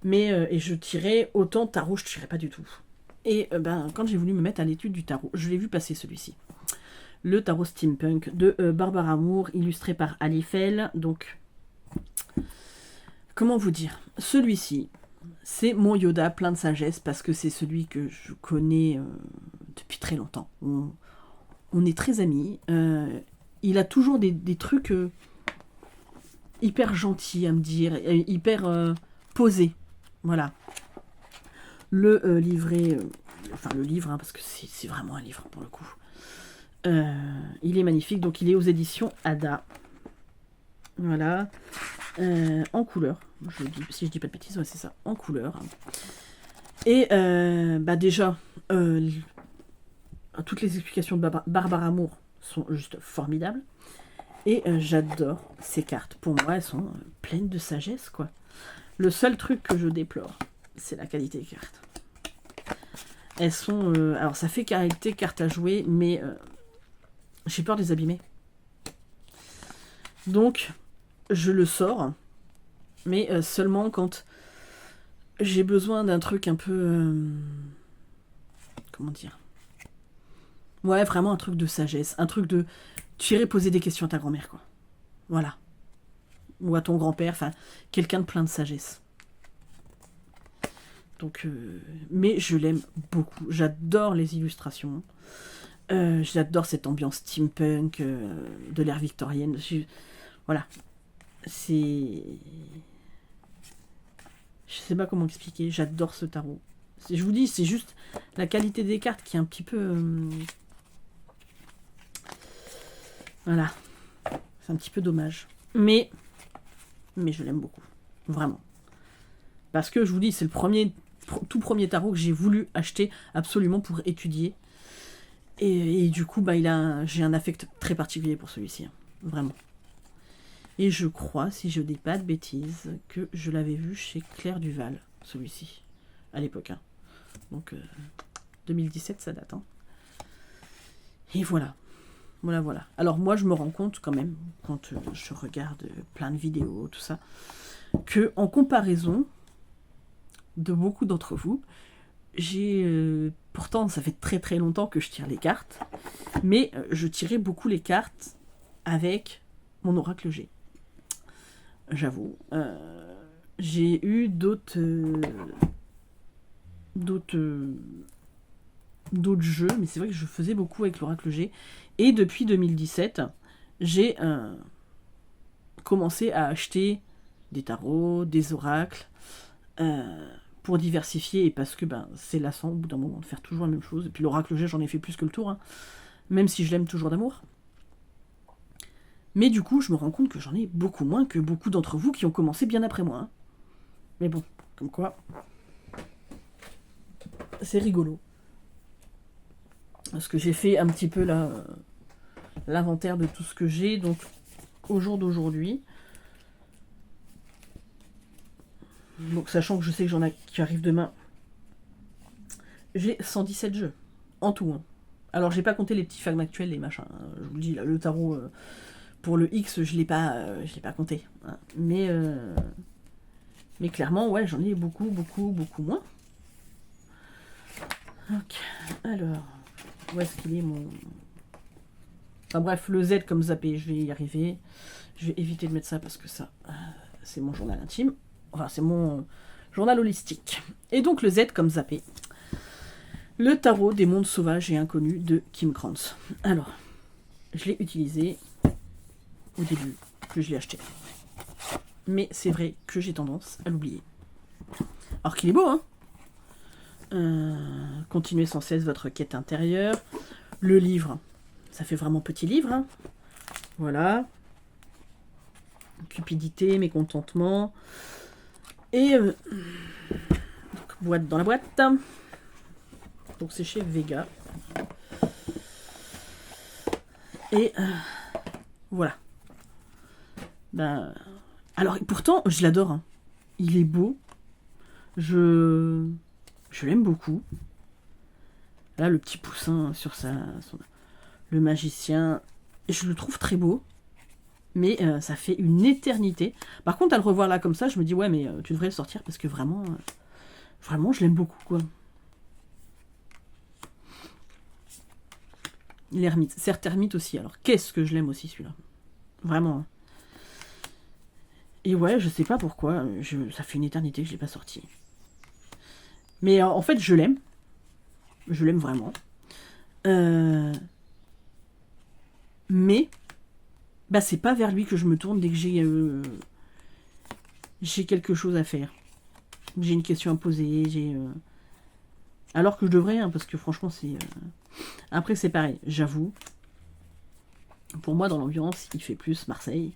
Mais, et je tirais, autant tarot, je ne tirais pas du tout. Et quand j'ai voulu me mettre à l'étude du tarot, je l'ai vu passer celui-ci. Le tarot steampunk de Barbara Moore, illustré par Ali Fell. Donc... Comment vous dire? Celui-ci, c'est mon Yoda plein de sagesse parce que c'est celui que je connais depuis très longtemps. On est très amis. Il a toujours des trucs hyper gentils à me dire, hyper posés. Voilà. Le livret, enfin le livre, hein, parce que c'est vraiment un livre pour le coup. Il est magnifique, donc il est aux éditions Ada. Voilà. En couleur. Si je dis pas de bêtises, ouais, c'est ça, en couleur. Et déjà, toutes les explications de Barbara Moore sont juste formidables. Et j'adore ces cartes. Pour moi, elles sont pleines de sagesse, quoi. Le seul truc que je déplore, c'est la qualité des cartes. Elles sont... alors, ça fait qualité carte à jouer, mais j'ai peur de les abîmer. Donc, je le sors, mais seulement quand j'ai besoin d'un truc un peu... comment dire? Ouais, vraiment un truc de sagesse. Un truc de... Tu irais poser des questions à ta grand-mère, quoi. Voilà. Ou à ton grand-père, enfin, quelqu'un de plein de sagesse. Donc, mais je l'aime beaucoup. J'adore les illustrations. J'adore cette ambiance steampunk de l'ère victorienne. Voilà. C'est... Je sais pas comment expliquer. J'adore ce tarot. Je vous dis, c'est juste la qualité des cartes qui est un petit peu... voilà. C'est un petit peu dommage. Mais je l'aime beaucoup. Vraiment. Parce que je vous dis, c'est le tout premier tarot que j'ai voulu acheter absolument pour étudier. Et du coup, j'ai un affect très particulier pour celui-ci. Hein. Vraiment. Et je crois, si je dis pas de bêtises, que je l'avais vu chez Claire Duval, celui-ci, à l'époque. Hein. Donc, 2017, ça date. Hein. Et voilà. Voilà. Alors moi, je me rends compte quand même, quand je regarde plein de vidéos, tout ça, que en comparaison de beaucoup d'entre vous, j'ai... pourtant, ça fait très très longtemps que je tire les cartes, mais je tirais beaucoup les cartes avec mon oracle G. J'avoue. J'ai eu d'autres jeux, mais c'est vrai que je faisais beaucoup avec l'oracle G. Et depuis 2017, j'ai commencé à acheter des tarots, des oracles, pour diversifier, et parce que c'est lassant au bout d'un moment de faire toujours la même chose. Et puis l'oracle G, j'en ai fait plus que le tour, hein, même si je l'aime toujours d'amour. Mais du coup, je me rends compte que j'en ai beaucoup moins que beaucoup d'entre vous qui ont commencé bien après moi. Hein. Mais bon, comme quoi, c'est rigolo. Parce que j'ai fait un petit peu l'inventaire de tout ce que j'ai, donc au jour d'aujourd'hui. Donc sachant que je sais que j'en ai qui arrivent demain, j'ai 117 jeux en tout. Hein. Alors j'ai pas compté les petits fans actuels, les machins. Hein. Je vous le dis, là, le tarot pour le X, je l'ai pas compté. Hein. Mais clairement, ouais, j'en ai beaucoup moins. Ok, alors, où est-ce qu'il est mon... Enfin bref, le Z comme zappé, je vais y arriver. Je vais éviter de mettre ça parce que ça, c'est mon journal intime. Enfin, c'est mon journal holistique. Et donc le Z comme zappé. Le tarot des mondes sauvages et inconnus de Kim Krantz. Alors, je l'ai utilisé au début que je l'ai acheté. Mais c'est vrai que j'ai tendance à l'oublier. Alors qu'il est beau, hein. Continuez sans cesse votre quête intérieure. Le livre, ça fait vraiment petit livre. Hein. Voilà. Cupidité, mécontentement. Et donc, boîte dans la boîte. Donc c'est chez Vega. Et voilà. Alors pourtant, je l'adore. Hein. Il est beau. Je l'aime beaucoup. Là, le petit poussin sur le magicien, je le trouve très beau. Mais ça fait une éternité. Par contre, à le revoir là comme ça, je me dis, ouais, mais tu devrais le sortir parce que vraiment, je l'aime beaucoup, quoi. L'ermite. Certes, ermite aussi. Alors, qu'est-ce que je l'aime aussi, celui-là. Vraiment. Et ouais, je sais pas pourquoi. Ça fait une éternité que je l'ai pas sorti. Mais en fait, je l'aime. Je l'aime vraiment. Mais c'est pas vers lui que je me tourne dès que j'ai quelque chose à faire. J'ai une question à poser, alors que je devrais, hein, parce que franchement, c'est... Après, c'est pareil, j'avoue. Pour moi, dans l'ambiance, il fait plus Marseille.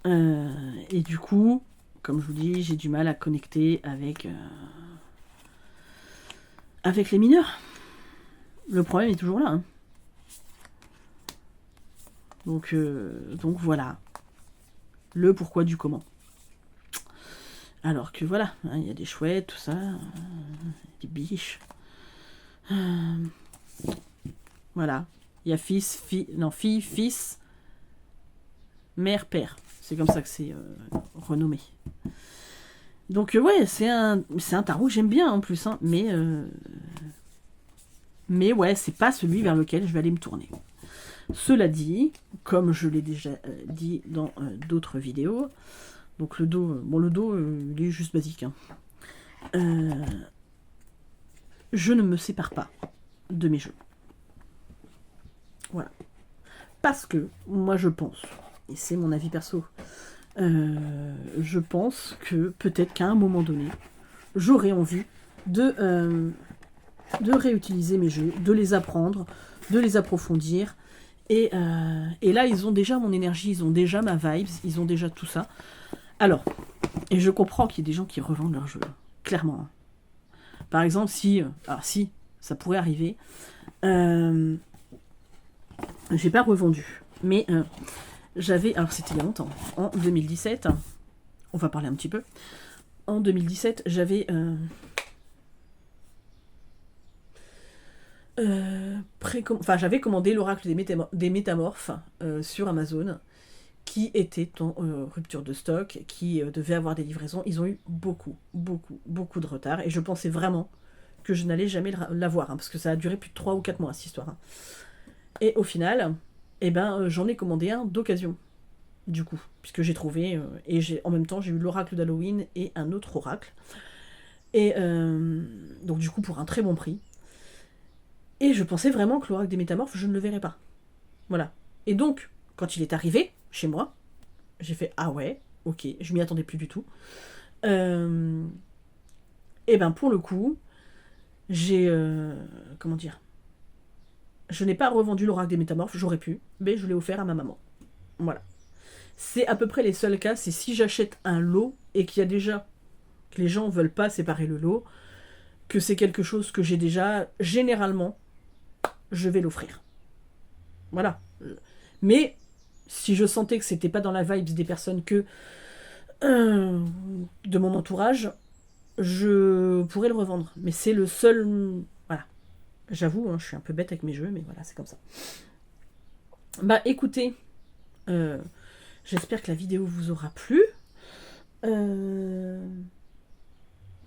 Et du coup, comme je vous dis, j'ai du mal à connecter avec les mineurs. Le problème est toujours là. Hein. Donc voilà. Le pourquoi du comment. Alors que voilà, il y a des chouettes, tout ça, des biches. Voilà. Il y a fille, fils, mère, père. C'est comme ça que c'est renommé. Donc ouais, c'est un tarot que j'aime bien en plus, hein, mais ouais, c'est pas celui vers lequel je vais aller me tourner. Cela dit, comme je l'ai déjà dit dans d'autres vidéos, donc le dos, il est juste basique. Hein. Je ne me sépare pas de mes jeux. Voilà. Parce que moi je pense, et c'est mon avis perso, je pense que peut-être qu'à un moment donné, j'aurais envie de réutiliser mes jeux, de les apprendre, de les approfondir. Et là, ils ont déjà mon énergie, ils ont déjà ma vibes, ils ont déjà tout ça. Alors, et je comprends qu'il y ait des gens qui revendent leurs jeux, clairement. Par exemple, si ça pourrait arriver, j'ai pas revendu, mais j'avais, alors c'était il y a longtemps, en 2017, on va parler un petit peu, en 2017, j'avais j'avais commandé l'oracle des métamorphes sur Amazon, qui était en rupture de stock, qui devait avoir des livraisons. Ils ont eu beaucoup de retard, et je pensais vraiment que je n'allais jamais l'avoir, hein, parce que ça a duré plus de 3 ou 4 mois, cette histoire. Hein. Et au final, j'en ai commandé un d'occasion, du coup, puisque j'ai trouvé, et en même temps, j'ai eu l'oracle d'Halloween et un autre oracle. Et donc du coup, pour un très bon prix. Et je pensais vraiment que l'oracle des métamorphes, je ne le verrais pas. Voilà. Et donc, quand il est arrivé, chez moi, j'ai fait « Ah ouais, ok, je m'y attendais plus du tout. » Et ben pour le coup, j'ai... comment dire, je n'ai pas revendu l'oracle des métamorphes, j'aurais pu, mais je l'ai offert à ma maman. Voilà. C'est à peu près les seuls cas, c'est si j'achète un lot et qu'il y a déjà... que les gens veulent pas séparer le lot, que c'est quelque chose que j'ai déjà, généralement, je vais l'offrir. Voilà. Mais si je sentais que c'était pas dans la vibe des personnes que de mon entourage, je pourrais le revendre. Mais c'est le seul... Voilà. J'avoue, hein, je suis un peu bête avec mes jeux, mais voilà, c'est comme ça. Bah écoutez, j'espère que la vidéo vous aura plu. Je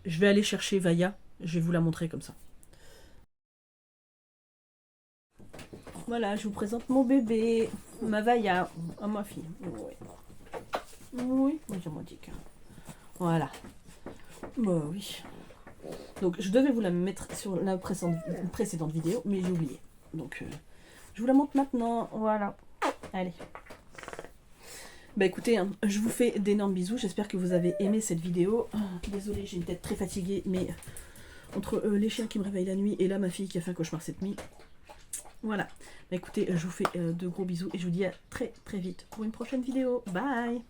vais aller chercher Vaya, je vais vous la montrer comme ça. Voilà, je vous présente mon bébé, ma Vaya, ma fille. Oui, j'ai mon dick. Voilà. Bah oui. Donc je devais vous la mettre sur la précédente vidéo, mais j'ai oublié. Donc je vous la montre maintenant. Voilà. Allez. Bah écoutez, hein, je vous fais d'énormes bisous. J'espère que vous avez aimé cette vidéo. Désolée, j'ai une tête très fatiguée, mais entre les chiens qui me réveillent la nuit et là ma fille qui a fait un cauchemar cette nuit. Voilà. Bah écoutez, je vous fais de gros bisous et je vous dis à très vite pour une prochaine vidéo. Bye.